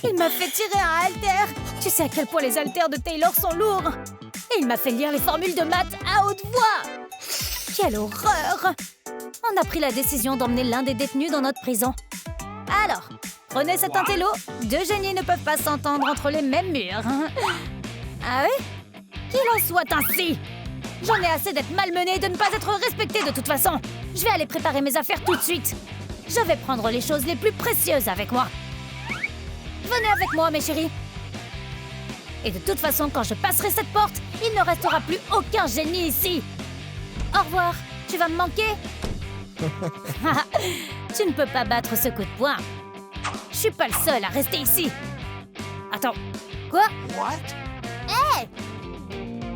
Il m'a fait tirer un haltère. Tu sais à quel point les haltères de Taylor sont lourds. Et il m'a fait lire les formules de maths à haute voix. Quelle horreur! On a pris la décision d'emmener l'un des détenus dans notre prison. Alors, prenez cet intello. Deux génies ne peuvent pas s'entendre entre les mêmes murs. Ah oui? Qu'il en soit ainsi! J'en ai assez d'être malmenée et de ne pas être respectée de toute façon. Je vais aller préparer mes affaires tout de suite. Je vais prendre les choses les plus précieuses avec moi. Venez avec moi, mes chéris. Et de toute façon, quand je passerai cette porte, il ne restera plus aucun génie ici. Au revoir. Tu vas me manquer? Tu ne peux pas battre ce coup de poing. Je suis pas le seul à rester ici. Attends. Quoi? Hé!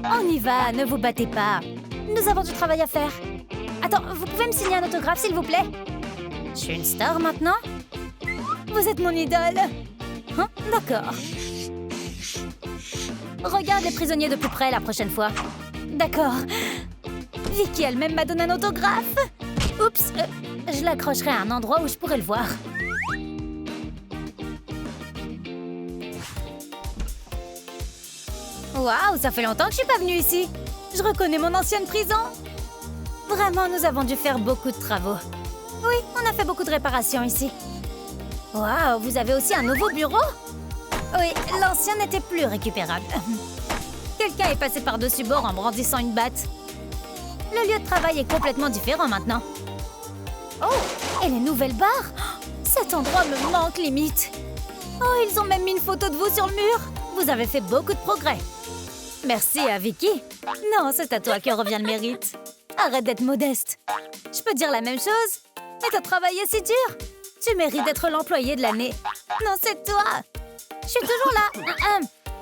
On y va, ne vous battez pas. Nous avons du travail à faire. Attends, vous pouvez me signer un autographe, s'il vous plaît? Je suis une star maintenant? Vous êtes mon idole. Hein? D'accord. Regarde les prisonniers de plus près la prochaine fois. D'accord. Vicky elle-même m'a donné un autographe. Oups, je l'accrocherai à un endroit où je pourrais le voir. Waouh, ça fait longtemps que je suis pas venue ici. Je reconnais mon ancienne prison. Vraiment, nous avons dû faire beaucoup de travaux. Oui, on a fait beaucoup de réparations ici. Waouh, vous avez aussi un nouveau bureau? Oui, l'ancien n'était plus récupérable. Quelqu'un est passé par-dessus bord en brandissant une batte. Le lieu de travail est complètement différent maintenant. Oh, et les nouvelles barres? Cet endroit me manque limite. Oh, ils ont même mis une photo de vous sur le mur. Vous avez fait beaucoup de progrès. Merci à Vicky. Non, c'est à toi que revient le mérite. Arrête d'être modeste. Je peux dire la même chose? Mais t'as travaillé si dur. Tu mérites d'être l'employé de l'année. Non, c'est toi. Je suis toujours là.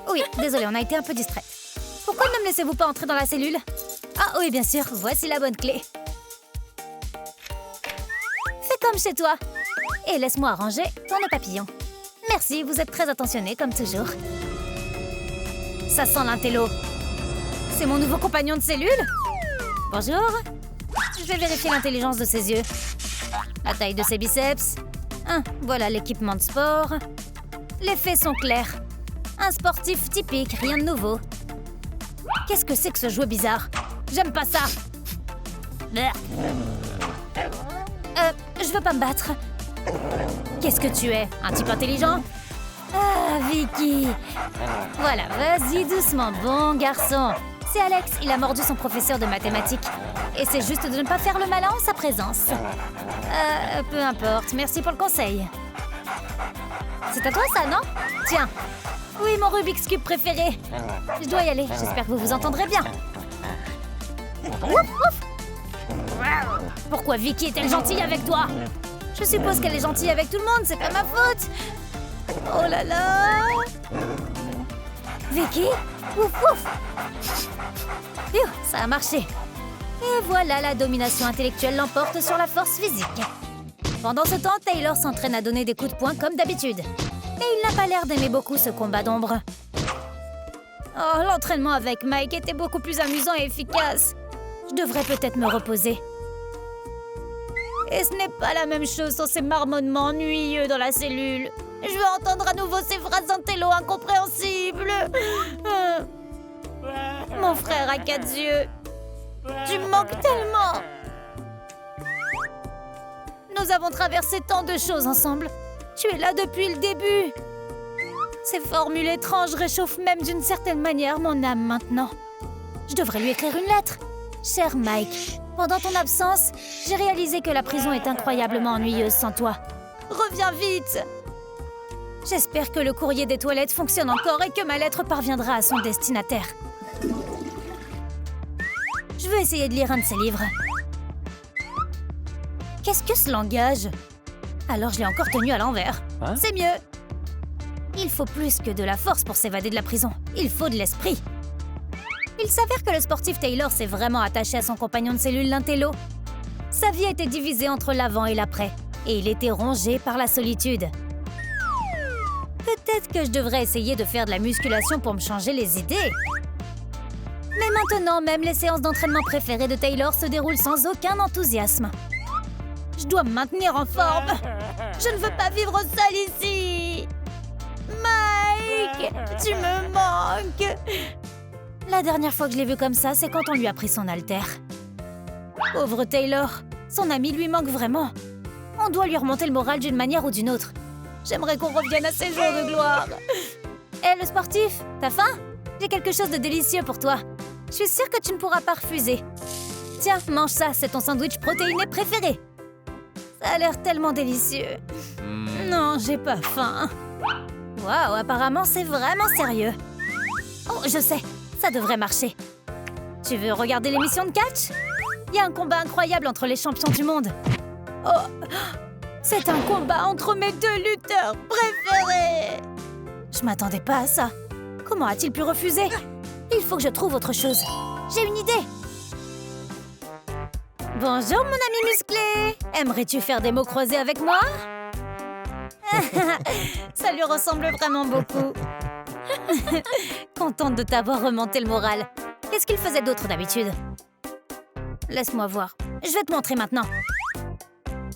Oui, désolée, on a été un peu distraite. Pourquoi ne me laissez-vous pas entrer dans la cellule? Ah oui, bien sûr, voici la bonne clé. Fais comme chez toi. Et laisse-moi ranger ton nœud papillon. Merci, vous êtes très attentionné comme toujours. Ça sent l'intello. C'est mon nouveau compagnon de cellule? Bonjour. Je vais vérifier l'intelligence de ses yeux. La taille de ses biceps. Voilà l'équipement de sport. Les faits sont clairs. Un sportif typique, rien de nouveau. Qu'est-ce que c'est que ce jouet bizarre? J'aime pas ça. Je veux pas me battre. Qu'est-ce que tu es? Un type intelligent? Ah, Vicky. Voilà, vas-y doucement, bon garçon. C'est Alex, il a mordu son professeur de mathématiques. Et c'est juste de ne pas faire le malin en sa présence. Peu importe, merci pour le conseil. C'est à toi ça, non? Tiens. Oui, mon Rubik's Cube préféré. Je dois y aller, j'espère que vous vous entendrez bien. Ouf, ouf. Pourquoi Vicky est-elle gentille avec toi? Je suppose qu'elle est gentille avec tout le monde, c'est pas ma faute. Oh là là. Vicky? Ouf, ouf. Phew, ça a marché. Et voilà, la domination intellectuelle l'emporte sur la force physique. Pendant ce temps, Taylor s'entraîne à donner des coups de poing comme d'habitude. Et il n'a pas l'air d'aimer beaucoup ce combat d'ombre. Oh, l'entraînement avec Mike était beaucoup plus amusant et efficace. Je devrais peut-être me reposer. Et ce n'est pas la même chose sans ces marmonnements ennuyeux dans la cellule. Je veux entendre à nouveau ces phrases intello incompréhensibles. Mon frère a 4 yeux. Tu me manques tellement. Nous avons traversé tant de choses ensemble. Tu es là depuis le début. Ces formules étranges réchauffent même d'une certaine manière mon âme maintenant. Je devrais lui écrire une lettre. Cher Mike, pendant ton absence, j'ai réalisé que la prison est incroyablement ennuyeuse sans toi. Reviens vite. J'espère que le courrier des toilettes fonctionne encore et que ma lettre parviendra à son destinataire. Je veux essayer de lire un de ses livres. Qu'est-ce que ce langage? Alors je l'ai encore tenu à l'envers. Hein? C'est mieux. Il faut plus que de la force pour s'évader de la prison. Il faut de l'esprit. Il s'avère que le sportif Taylor s'est vraiment attaché à son compagnon de cellule, l'intello. Sa vie a été divisée entre l'avant et l'après. Et il était rongé par la solitude. Peut-être que je devrais essayer de faire de la musculation pour me changer les idées. Mais maintenant, même les séances d'entraînement préférées de Taylor se déroulent sans aucun enthousiasme. Je dois me maintenir en forme. Je ne veux pas vivre seule ici. Mike, tu me manques. La dernière fois que je l'ai vu comme ça, c'est quand on lui a pris son haltère. Pauvre Taylor, Son ami lui manque vraiment. On doit lui remonter le moral d'une manière ou d'une autre. J'aimerais qu'on revienne à ces jours de gloire. Hé, le sportif, t'as faim? J'ai quelque chose de délicieux pour toi. Je suis sûre que tu ne pourras pas refuser. Tiens, mange ça, c'est ton sandwich protéiné préféré. Ça a l'air tellement délicieux. Non, j'ai pas faim. Waouh, apparemment c'est vraiment sérieux. Oh, je sais, ça devrait marcher. Tu veux regarder l'émission de catch? Il y a un combat incroyable entre les champions du monde. Oh, c'est un combat entre mes 2 lutteurs préférés. Je m'attendais pas à ça. Comment a-t-il pu refuser? Il faut que je trouve autre chose. J'ai une idée. Bonjour, mon ami musclé. Aimerais-tu faire des mots croisés avec moi? Ça lui ressemble vraiment beaucoup. Contente de t'avoir remonté le moral. Qu'est-ce qu'il faisait d'autre d'habitude? Laisse-moi voir. Je vais te montrer maintenant.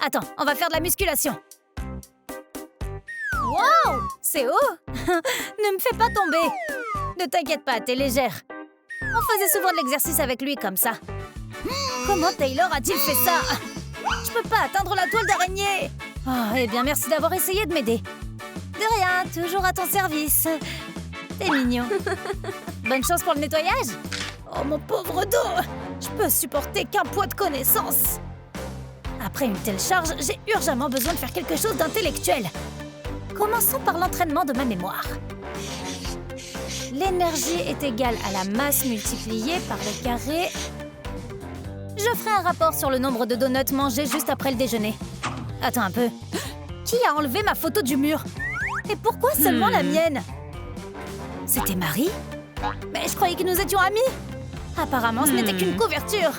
Attends, on va faire de la musculation. Wow! C'est haut! Ne me fais pas tomber! Ne t'inquiète pas, t'es légère. On faisait souvent de l'exercice avec lui comme ça. Comment Taylor a-t-il fait ça? Je peux pas atteindre la toile d'araignée! Oh, eh bien, merci d'avoir essayé de m'aider. De rien, toujours à ton service. T'es mignon. Bonne chance pour le nettoyage. Oh, mon pauvre dos! Je peux supporter qu'un poids de connaissances. Après une telle charge, j'ai urgemment besoin de faire quelque chose d'intellectuel. Commençons par l'entraînement de ma mémoire. L'énergie est égale à la masse multipliée par le carré. Je ferai un rapport sur le nombre de donuts mangés juste après le déjeuner. Attends un peu. Qui a enlevé ma photo du mur? Et pourquoi seulement la mienne? C'était Marie? Mais je croyais que nous étions amis. Apparemment, ce n'était qu'une couverture.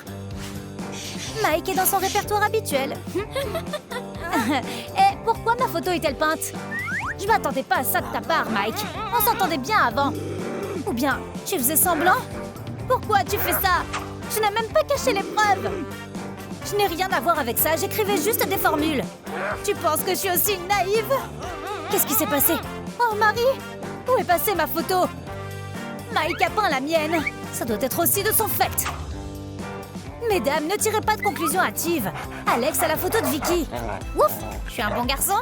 Mike est dans son répertoire habituel. Et pourquoi ma photo est-elle peinte? Je m'attendais pas à ça de ta part, Mike. On s'entendait bien avant. Ou bien, tu faisais semblant? Pourquoi tu fais ça? Je n'ai même pas caché les preuves. Je n'ai rien à voir avec ça, j'écrivais juste des formules. Tu penses que je suis aussi naïve? Qu'est-ce qui s'est passé? Oh, Marie! Où est passée ma photo? Mike a peint la mienne. Ça doit être aussi de son fait. Mesdames, ne tirez pas de conclusions hâtives. Alex a la photo de Vicky. Ouf! Je suis un bon garçon?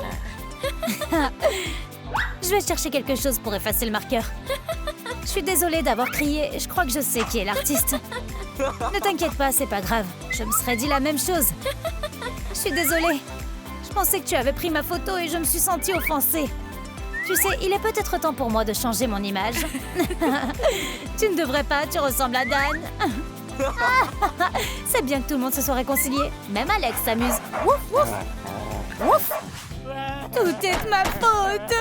Je vais chercher quelque chose pour effacer le marqueur. Je suis désolée d'avoir crié. Je crois que je sais qui est l'artiste. Ne t'inquiète pas, c'est pas grave. Je me serais dit la même chose. Je suis désolée. Je pensais que tu avais pris ma photo et je me suis sentie offensée. Tu sais, il est peut-être temps pour moi de changer mon image. Tu ne devrais pas, tu ressembles à Dan. C'est bien que tout le monde se soit réconcilié. Même Alex s'amuse. Ouf, ouf. Ouf. Tout est de ma faute.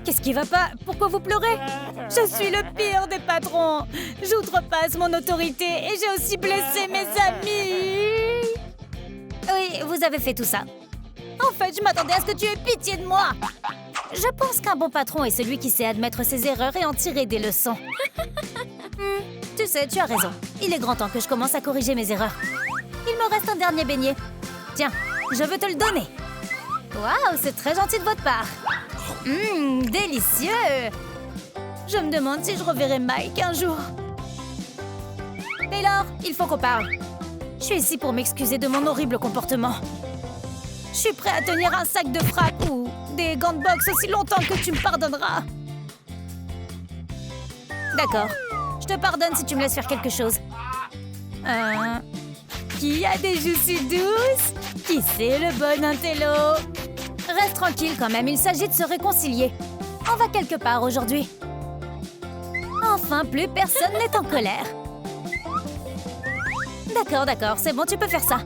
Qu'est-ce qui va pas? Pourquoi vous pleurez? Je suis le pire des patrons. J'outrepasse mon autorité et j'ai aussi blessé mes amis. Oui, vous avez fait tout ça. En fait, je m'attendais à ce que tu aies pitié de moi. Je pense qu'un bon patron est celui qui sait admettre ses erreurs et en tirer des leçons. Tu sais, tu as raison. Il est grand temps que je commence à corriger mes erreurs. Il me reste un dernier beignet. Tiens, je veux te le donner. Waouh, c'est très gentil de votre part. Délicieux. Je me demande si je reverrai Mike un jour. Taylor, il faut qu'on parle. Je suis ici pour m'excuser de mon horrible comportement. Je suis prêt à tenir un sac de frappe ou des gants de boxe aussi longtemps que tu me pardonneras. D'accord. Je te pardonne si tu me laisses faire quelque chose. Qui a des joues si douces? Qui c'est le bon intello? Reste tranquille quand même, il s'agit de se réconcilier. On va quelque part aujourd'hui. Enfin, plus personne n'est en colère. D'accord, c'est bon, tu peux faire ça.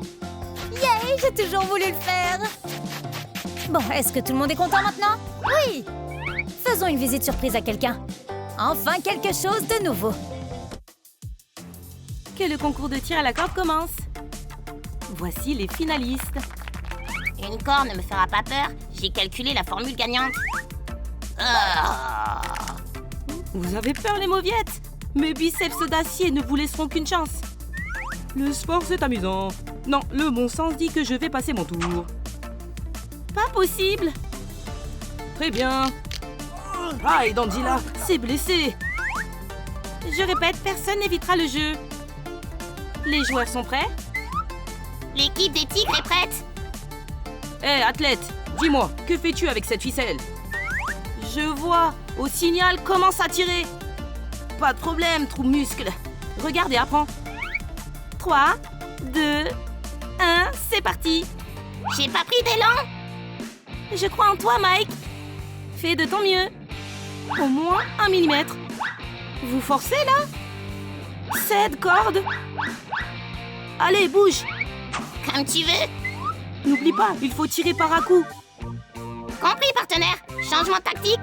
Yay, j'ai toujours voulu le faire. Bon, est-ce que tout le monde est content maintenant? Oui! Faisons une visite surprise à quelqu'un. Enfin, quelque chose de nouveau. Que le concours de tir à la corde commence. Voici les finalistes. Une corde ne me fera pas peur. J'ai calculé la formule gagnante. Vous avez peur, les mauviettes? Mes biceps d'acier ne vous laisseront qu'une chance. Le sport, c'est amusant. Non, le bon sens dit que je vais passer mon tour. Pas possible. Très bien. Ah, et Dandila, c'est blessé. Je répète, personne n'évitera le jeu. Les joueurs sont prêts? L'équipe des tigres est prête. Hé, athlète, dis-moi, que fais-tu avec cette ficelle? Je vois, au signal, commence à tirer. Pas de problème, trou muscle. Regarde et apprends. 3, 2, 1, c'est parti. J'ai pas pris d'élan. Je crois en toi, Mike. Fais de ton mieux. Au moins 1 millimètre. Vous forcez, là? 7 cordes. Allez, bouge. Comme tu veux. N'oublie pas, il faut tirer par à coup. Compris, partenaire. Changement de tactique.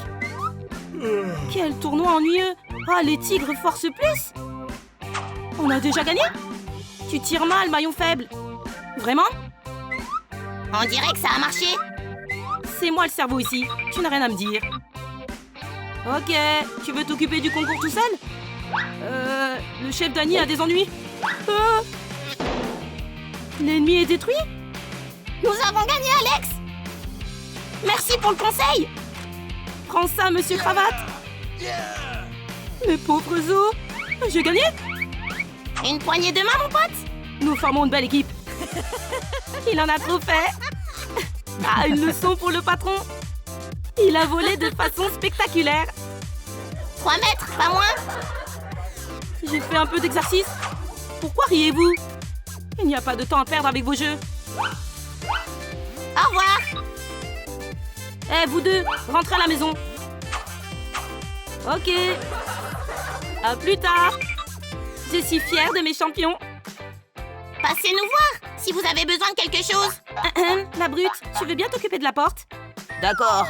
Quel tournoi ennuyeux. Ah, les tigres forcent plus. On a déjà gagné? Tu tires mal, maillon faible. Vraiment? On dirait que ça a marché. C'est moi le cerveau ici. Tu n'as rien à me dire. Ok, tu veux t'occuper du concours tout seul? Le chef Danny a des ennuis. L'ennemi est détruit? Nous avons gagné, Alex. Merci pour le conseil. Prends ça, monsieur Cravate. Mes pauvres os. J'ai gagné? Une poignée de main, mon pote. Nous formons une belle équipe. Il en a trop fait. Ah, une leçon pour le patron. Il a volé de façon spectaculaire. 3 mètres, pas moins. J'ai fait un peu d'exercice. Pourquoi riez-vous? Il n'y a pas de temps à perdre avec vos jeux. Au revoir. Eh, vous deux, rentrez à la maison. Ok. À plus tard. Je suis fière de mes champions. Passez nous voir si vous avez besoin de quelque chose. La brute, tu veux bien t'occuper de la porte? D'accord.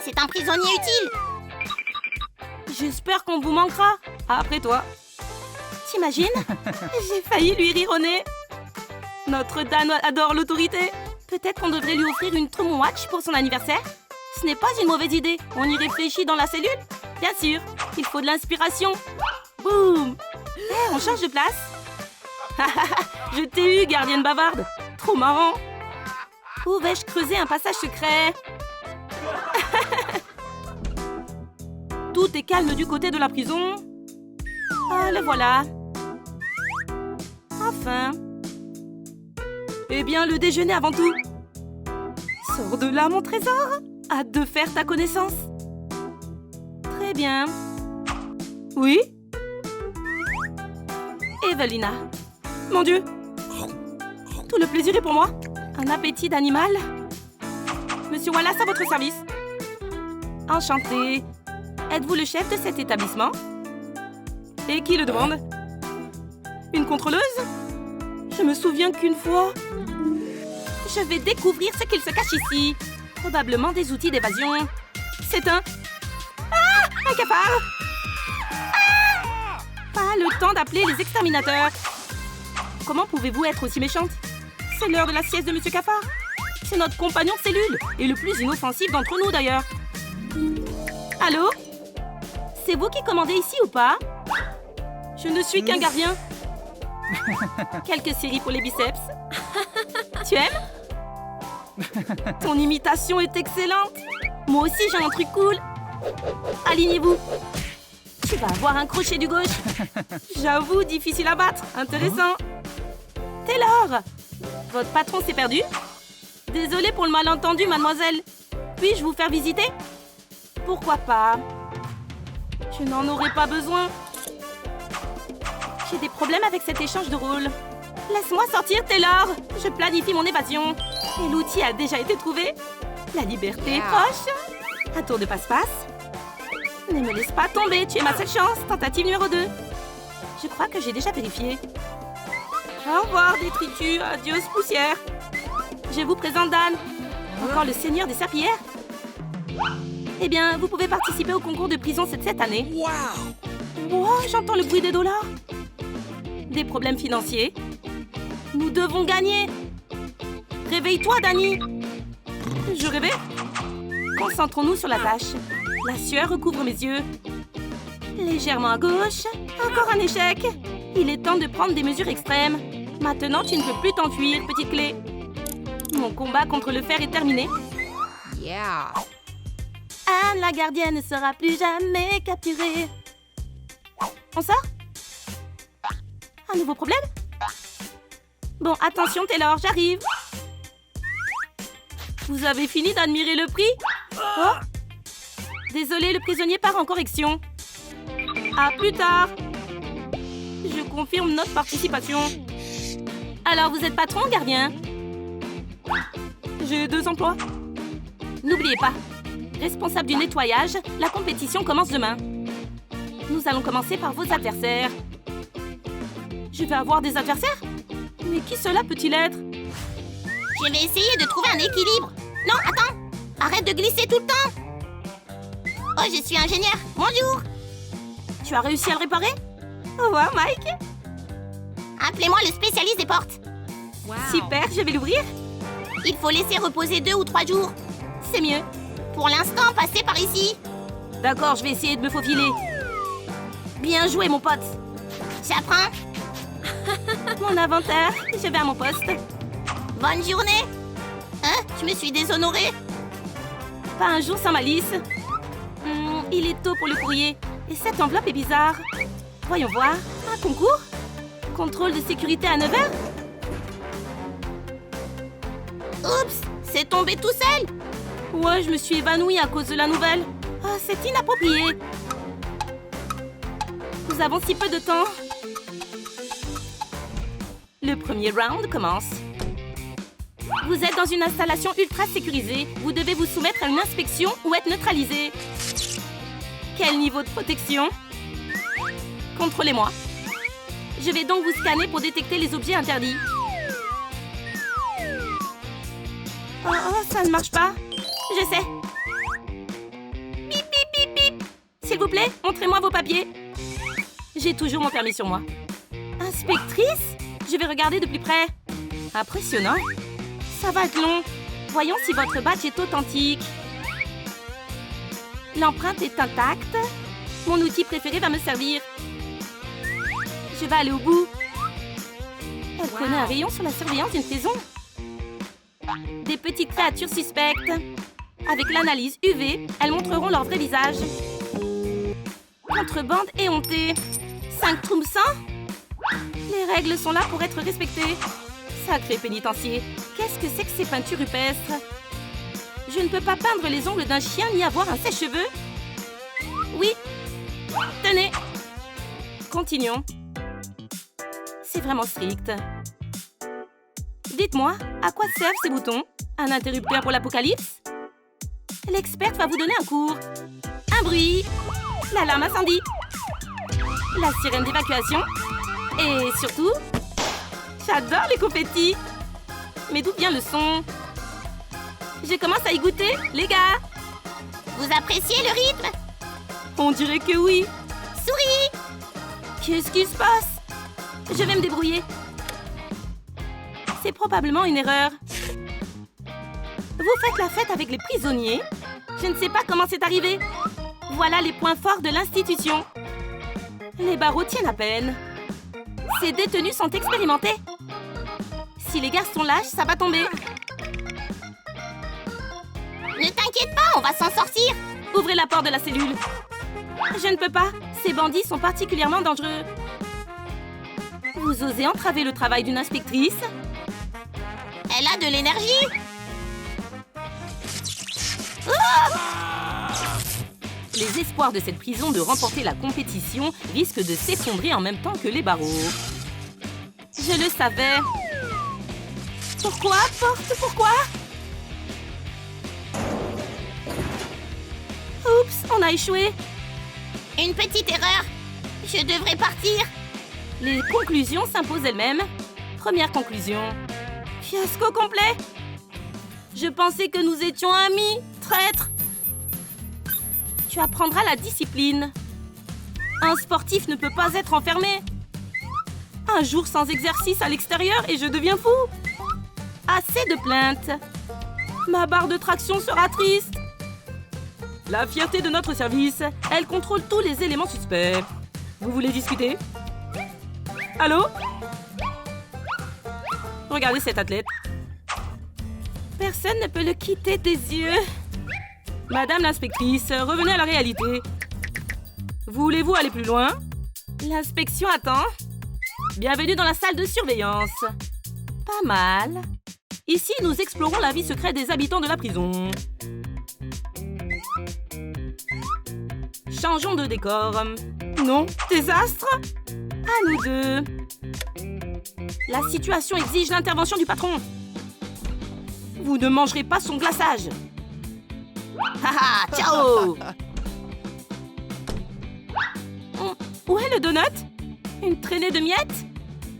C'est un prisonnier utile. J'espère qu'on vous manquera. Après toi. T'imagines? J'ai failli lui rire au nez. Notre Dan adore l'autorité. Peut-être qu'on devrait lui offrir une Trump Watch pour son anniversaire? Ce n'est pas une mauvaise idée. On y réfléchit dans la cellule? Bien sûr. Il faut de l'inspiration. Boum! On change de place. Je t'ai eu, gardienne bavarde. Trop marrant. Où vais-je creuser un passage secret? Tout est calme du côté de la prison. Ah, le voilà. Enfin. Eh bien, le déjeuner avant tout. Sors de là, mon trésor. Hâte de faire ta connaissance. Très bien. Oui? Evelina. Mon Dieu. Tout le plaisir est pour moi. Un appétit d'animal. Monsieur Wallace, à votre service. Enchanté. Êtes-vous le chef de cet établissement? Et qui le demande? Une contrôleuse? Je me souviens qu'une fois... Je vais découvrir ce qu'il se cache ici. Probablement des outils d'évasion. C'est un... Ah! Un cafard! Ah! Pas le temps d'appeler les exterminateurs. Comment pouvez-vous être aussi méchante? C'est l'heure de la sieste de Monsieur Cafard. C'est notre compagnon de cellule. Et le plus inoffensif d'entre nous, d'ailleurs. Allô? C'est vous qui commandez ici ou pas? Je ne suis qu'un gardien. Quelques séries pour les biceps. Tu aimes? Ton imitation est excellente. Moi aussi, j'ai un truc cool. Alignez-vous. Tu vas avoir un crochet du gauche. J'avoue, difficile à battre. Intéressant. Taylor, votre patron s'est perdu? Désolée pour le malentendu, mademoiselle. Puis-je vous faire visiter? Pourquoi pas? Je n'en aurais pas besoin. J'ai des problèmes avec cet échange de rôles. Laisse-moi sortir, Taylor. Je planifie mon évasion. Et l'outil a déjà été trouvé. La liberté est proche. Un tour de passe-passe. Ne me laisse pas tomber, tu es ma seule chance. Tentative numéro 2. Je crois que j'ai déjà vérifié. Au revoir, détritus. Adios, poussière. Je vous présente Dan. Encore le seigneur des serpillères. Eh bien, vous pouvez participer au concours de prison cette année. Wow, j'entends le bruit des dollars. Des problèmes financiers. Nous devons gagner. Réveille-toi, Danny. Je rêvais. Concentrons-nous sur la tâche. La sueur recouvre mes yeux. Légèrement à gauche. Encore un échec. Il est temps de prendre des mesures extrêmes. Maintenant, tu ne peux plus t'enfuir, petite clé. Mon combat contre le fer est terminé. Anne, la gardienne, ne sera plus jamais capturée. On sort? Un nouveau problème? Bon, attention Taylor, j'arrive. Vous avez fini d'admirer le prix? Oh. Désolé, le prisonnier part en correction. À plus tard. Je confirme notre participation. Alors, vous êtes patron ou gardien? J'ai 2 emplois. N'oubliez pas, responsable du nettoyage, la compétition commence demain. Nous allons commencer par vos adversaires. Je vais avoir des adversaires? Mais qui cela peut-il être? Je vais essayer de trouver un équilibre. Non, attends. Arrête de glisser tout le temps. Oh, je suis ingénieur. Bonjour. Tu as réussi à le réparer? Au revoir, Mike. Appelez-moi le spécialiste des portes. Wow. Super, je vais l'ouvrir. Il faut laisser reposer 2 ou 3 jours. C'est mieux. Pour l'instant, passez par ici. D'accord, je vais essayer de me faufiler. Bien joué, mon pote. J'apprends. Mon inventaire, je vais à mon poste. Bonne journée. Hein? Je me suis déshonorée. Pas un jour sans malice. Il est tôt pour le courrier. Et cette enveloppe est bizarre. Voyons voir. Un concours? Contrôle de sécurité à 9h? Oups, c'est tombé tout seul. Ouais, je me suis évanouie à cause de la nouvelle. Ah, c'est inapproprié. Nous avons si peu de temps. Le premier round commence. Vous êtes dans une installation ultra sécurisée. Vous devez vous soumettre à une inspection ou être neutralisé. Quel niveau de protection? Contrôlez-moi. Je vais donc vous scanner pour détecter les objets interdits. Oh, ça ne marche pas. Je sais. Bip, bip, bip, bip. S'il vous plaît, montrez-moi vos papiers. J'ai toujours mon permis sur moi. Inspectrice? Je vais regarder de plus près. Impressionnant. Ça va être long. Voyons si votre badge est authentique. L'empreinte est intacte. Mon outil préféré va me servir. Je vais aller au bout. Elle connaît un rayon sur la surveillance d'une prison. Des petites créatures suspectes. Avec l'analyse UV, elles montreront leur vrai visage. Contrebande éhontée. 5 troums sans? Les règles sont là pour être respectées. Sacré pénitencier. Qu'est-ce que c'est que ces peintures rupestres? Je ne peux pas peindre les ongles d'un chien ni avoir un sèche-cheveux. Oui. Tenez. Continuons. C'est vraiment strict. Dites-moi, à quoi servent ces boutons? Un interrupteur pour l'apocalypse? L'experte va vous donner un cours. Un bruit. L'alarme incendie. La sirène d'évacuation. Et surtout, j'adore les confettis. Mais d'où vient le son? Je commence à y goûter, les gars. Vous appréciez le rythme? On dirait que oui. Souris. Qu'est-ce qui se passe? Je vais me débrouiller. C'est probablement une erreur. Vous faites la fête avec les prisonniers? Je ne sais pas comment c'est arrivé. Voilà les points forts de l'institution. Les barreaux tiennent à peine. Ces détenus sont expérimentés. Si les garçons lâchent, ça va tomber. Ne t'inquiète pas, on va s'en sortir. Ouvrez la porte de la cellule. Je ne peux pas. Ces bandits sont particulièrement dangereux. Vous osez entraver le travail d'une inspectrice? Elle a de l'énergie. Les espoirs de cette prison de remporter la compétition risquent de s'effondrer en même temps que les barreaux. Je le savais. Pourquoi, porte, pourquoi? Oups, on a échoué. Une petite erreur. Je devrais partir. Les conclusions s'imposent elles-mêmes. Première conclusion. Fiasco complet. Je pensais que nous étions amis, traître. Tu apprendras la discipline. Un sportif ne peut pas être enfermé. Un jour sans exercice à l'extérieur et je deviens fou. Assez de plaintes. Ma barre de traction sera triste. La fierté de notre service, elle contrôle tous les éléments suspects. Vous voulez discuter? Allô? Regardez cet athlète. Personne ne peut le quitter des yeux. Madame l'inspectrice, revenez à la réalité. Voulez-vous aller plus loin? L'inspection attend. Bienvenue dans la salle de surveillance. Pas mal. Ici, nous explorons la vie secrète des habitants de la prison. Changeons de décor. Non, désastre. À nous deux. La situation exige l'intervention du patron. Vous ne mangerez pas son glaçage. Haha, ciao. Où est le donut? Une traînée de miettes?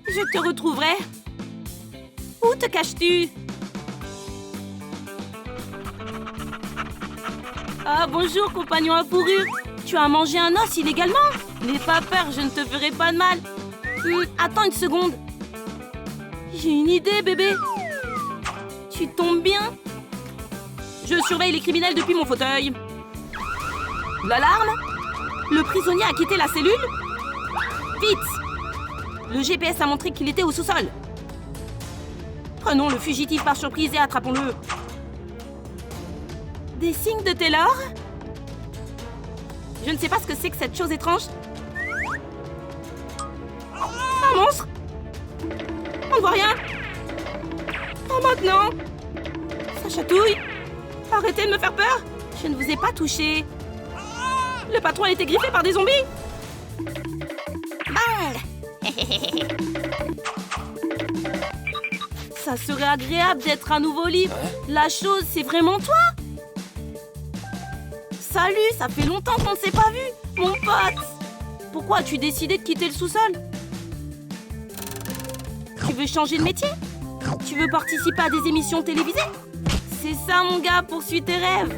Je te retrouverai. Où te caches-tu? Ah, bonjour, compagnon à fourrure. Tu as mangé un os illégalement? N'aie pas peur, je ne te ferai pas de mal. Attends une seconde. J'ai une idée, bébé. Tu tombes bien? Je surveille les criminels depuis mon fauteuil. L'alarme? Le prisonnier a quitté la cellule? Vite! Le GPS a montré qu'il était au sous-sol. Prenons le fugitif par surprise et attrapons-le. Des signes de Taylor? Je ne sais pas ce que c'est que cette chose étrange. Un monstre? On ne voit rien. Oh, maintenant? Ça chatouille. Arrêtez de me faire peur. Je ne vous ai pas touché. Le patron a été griffé par des zombies. Bang! Ça serait agréable d'être à nouveau libre. La chose, c'est vraiment toi? Salut, ça fait longtemps qu'on ne s'est pas vu, mon pote. Pourquoi as-tu décidé de quitter le sous-sol? Tu veux changer de métier? Tu veux participer à des émissions télévisées? C'est ça, mon gars, poursuis tes rêves.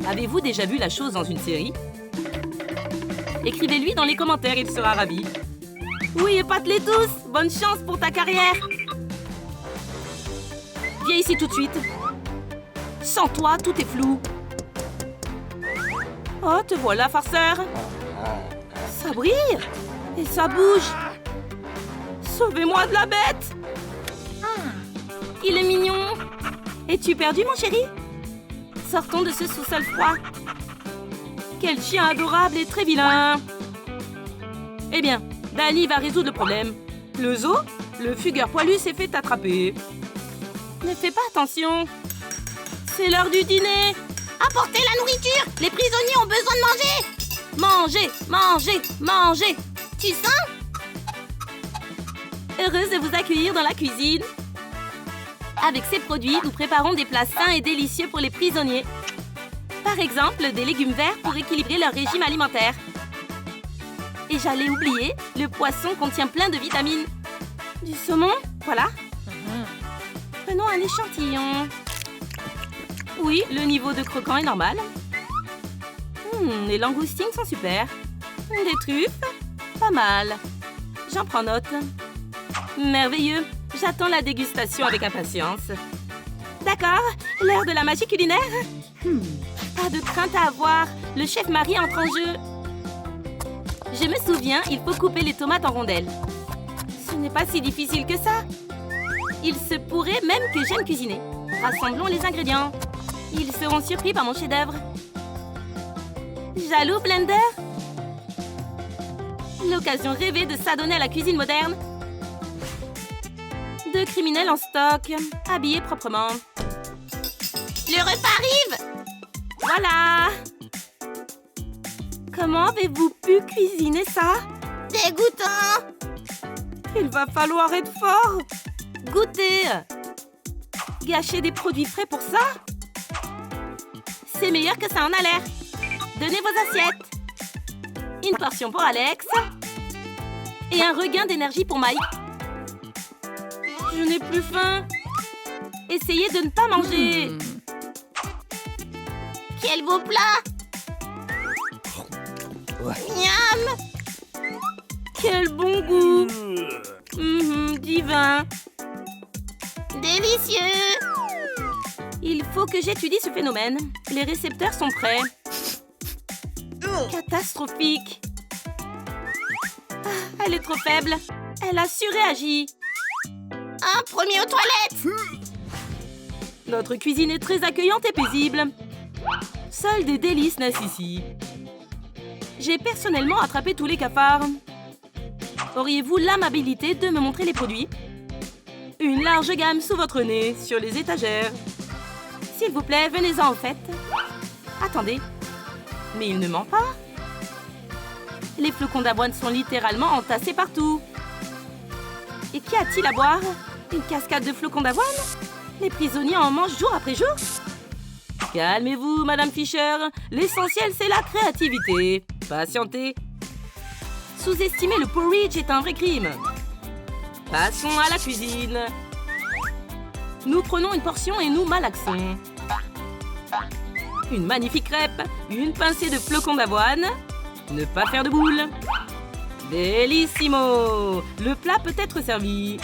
Avez-vous déjà vu la chose dans une série? Écrivez-lui dans les commentaires, il sera ravi. Oui, épate-les tous. Bonne chance pour ta carrière. Viens ici tout de suite. Sans toi, tout est flou. Oh, te voilà, farceur. Ça brille et ça bouge. Sauvez-moi de la bête. Il est mignon. Es-tu perdu, mon chéri? Sortons de ce sous-sol froid. Quel chien adorable et très vilain. Eh bien, Dani va résoudre le problème. Le zoo, le fugueur poilu s'est fait attraper. Ne fais pas attention. C'est l'heure du dîner. Apportez la nourriture! Les prisonniers ont besoin de manger! Mangez, mangez, mangez. Tu sens? Heureuse de vous accueillir dans la cuisine. Avec ces produits, nous préparons des plats sains et délicieux pour les prisonniers. Par exemple, des légumes verts pour équilibrer leur régime alimentaire. Et j'allais oublier, le poisson contient plein de vitamines. Du saumon, voilà. Prenons un échantillon. Oui, le niveau de croquant est normal. Les langoustines sont super. Des truffes, pas mal. J'en prends note. Merveilleux. J'attends la dégustation avec impatience. D'accord, l'heure de la magie culinaire. Pas de crainte à avoir. Le chef Marie entre en jeu. Je me souviens, il faut couper les tomates en rondelles. Ce n'est pas si difficile que ça. Il se pourrait même que j'aime cuisiner. Rassemblons les ingrédients. Ils seront surpris par mon chef-d'œuvre. Jaloux, Blender? L'occasion rêvée de s'adonner à la cuisine moderne. 2 criminels en stock, habillés proprement. Le repas arrive! Voilà! Comment avez-vous pu cuisiner ça? Dégoûtant! Il va falloir être fort! Goûtez! Gâcher des produits frais pour ça? C'est meilleur que ça en a l'air. Donnez vos assiettes. Une portion pour Alex. Et un regain d'énergie pour Mike. Je n'ai plus faim. Essayez de ne pas manger. Quel beau plat! Miam! Quel bon goût. Divin. Délicieux! Il faut que j'étudie ce phénomène. Les récepteurs sont prêts. Catastrophique. Ah, elle est trop faible. Elle a surréagi. Un premier aux toilettes! Notre cuisine est très accueillante et paisible. Seuls des délices naissent ici. J'ai personnellement attrapé tous les cafards. Auriez-vous l'amabilité de me montrer les produits? Une large gamme sous votre nez, sur les étagères. S'il vous plaît, venez-en au fait. Attendez. Mais il ne ment pas. Les flocons d'avoine sont littéralement entassés partout. Et qu'y a-t-il à boire? Une cascade de flocons d'avoine? Les prisonniers en mangent jour après jour? Calmez-vous, Madame Fisher. L'essentiel, c'est la créativité. Patientez. Sous-estimer le porridge est un vrai crime. Passons à la cuisine. Nous prenons une portion et nous malaxons. Une magnifique crêpe, une pincée de flocons d'avoine. Ne pas faire de boules. Bellissimo! Le plat peut être servi.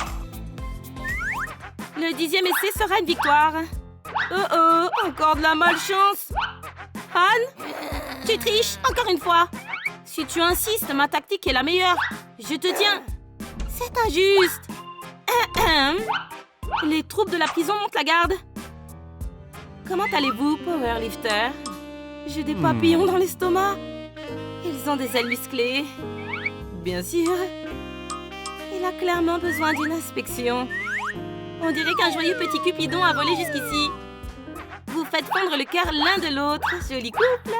Le 10e essai sera une victoire. Oh, encore de la malchance. Anne, tu triches encore une fois. Si tu insistes, ma tactique est la meilleure. Je te tiens. C'est injuste. Les troupes de la prison montent la garde. Comment allez-vous, Powerlifter? J'ai des papillons dans l'estomac. Ils ont des ailes musclées. Bien sûr. Il a clairement besoin d'une inspection. On dirait qu'un joyeux petit Cupidon a volé jusqu'ici. Vous faites fondre le cœur l'un de l'autre. Joli couple.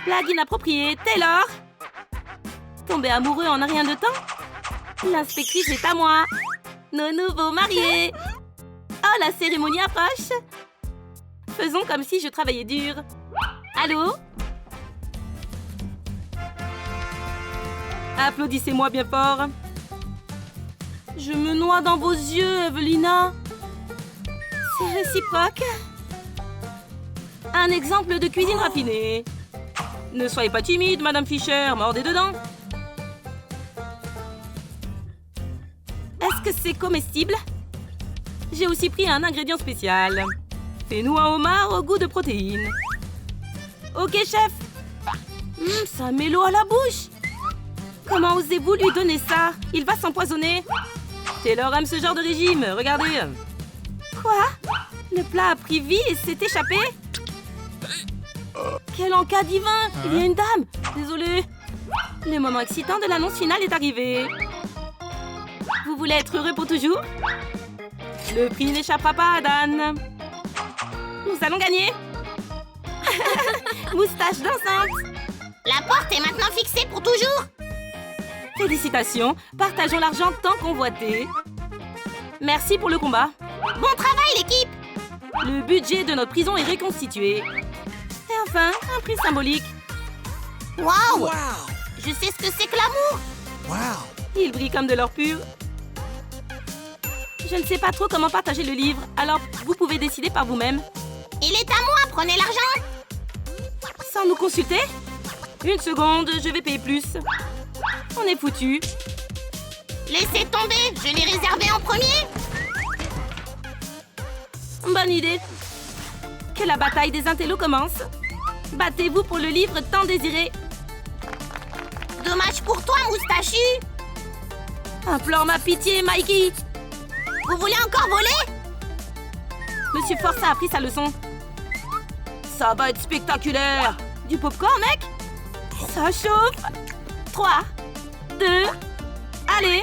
Blague inappropriée. Taylor. Tomber amoureux en un rien de temps? L'inspectrice est à moi. Nos nouveaux mariés. Oh, la cérémonie approche. Faisons comme si je travaillais dur. Allô? Applaudissez-moi bien fort. Je me noie dans vos yeux, Evelina. C'est réciproque. Un exemple de cuisine raffinée. Ne soyez pas timide, Madame Fisher. Mordez dedans. Est-ce que c'est comestible? J'ai aussi pris un ingrédient spécial. Fais-nous un homard au goût de protéines. Ok, chef. Ça met l'eau à la bouche. Comment osez-vous lui donner ça? Il va s'empoisonner. Taylor aime ce genre de régime, regardez. Quoi? Le plat a pris vie et s'est échappé? Quel encas divin! Il y a une dame. Désolée. Le moment excitant de l'annonce finale est arrivé. Vous voulez être heureux pour toujours? Le prix n'échappera pas à Dan. Nous allons gagner. Moustache dansante. La porte est maintenant fixée pour toujours. Félicitations, partageons l'argent tant convoité. Merci pour le combat. Bon travail, l'équipe. Le budget de notre prison est reconstitué. Et enfin, un prix symbolique. Waouh! Je sais ce que c'est que l'amour. Il brille comme de l'or pur. Je ne sais pas trop comment partager le livre, alors vous pouvez décider par vous-même. Il est à moi, prenez l'argent. Sans nous consulter? Une seconde, je vais payer plus. On est foutu. Laissez tomber, je l'ai réservé en premier. Bonne idée. Que la bataille des intellos commence. Battez-vous pour le livre tant désiré. Dommage pour toi, moustachu. Implore ma pitié, Mikey. Vous voulez encore voler? Monsieur Force a appris sa leçon. Ça va être spectaculaire. Du popcorn, mec? Ça chauffe. 3, 2, allez.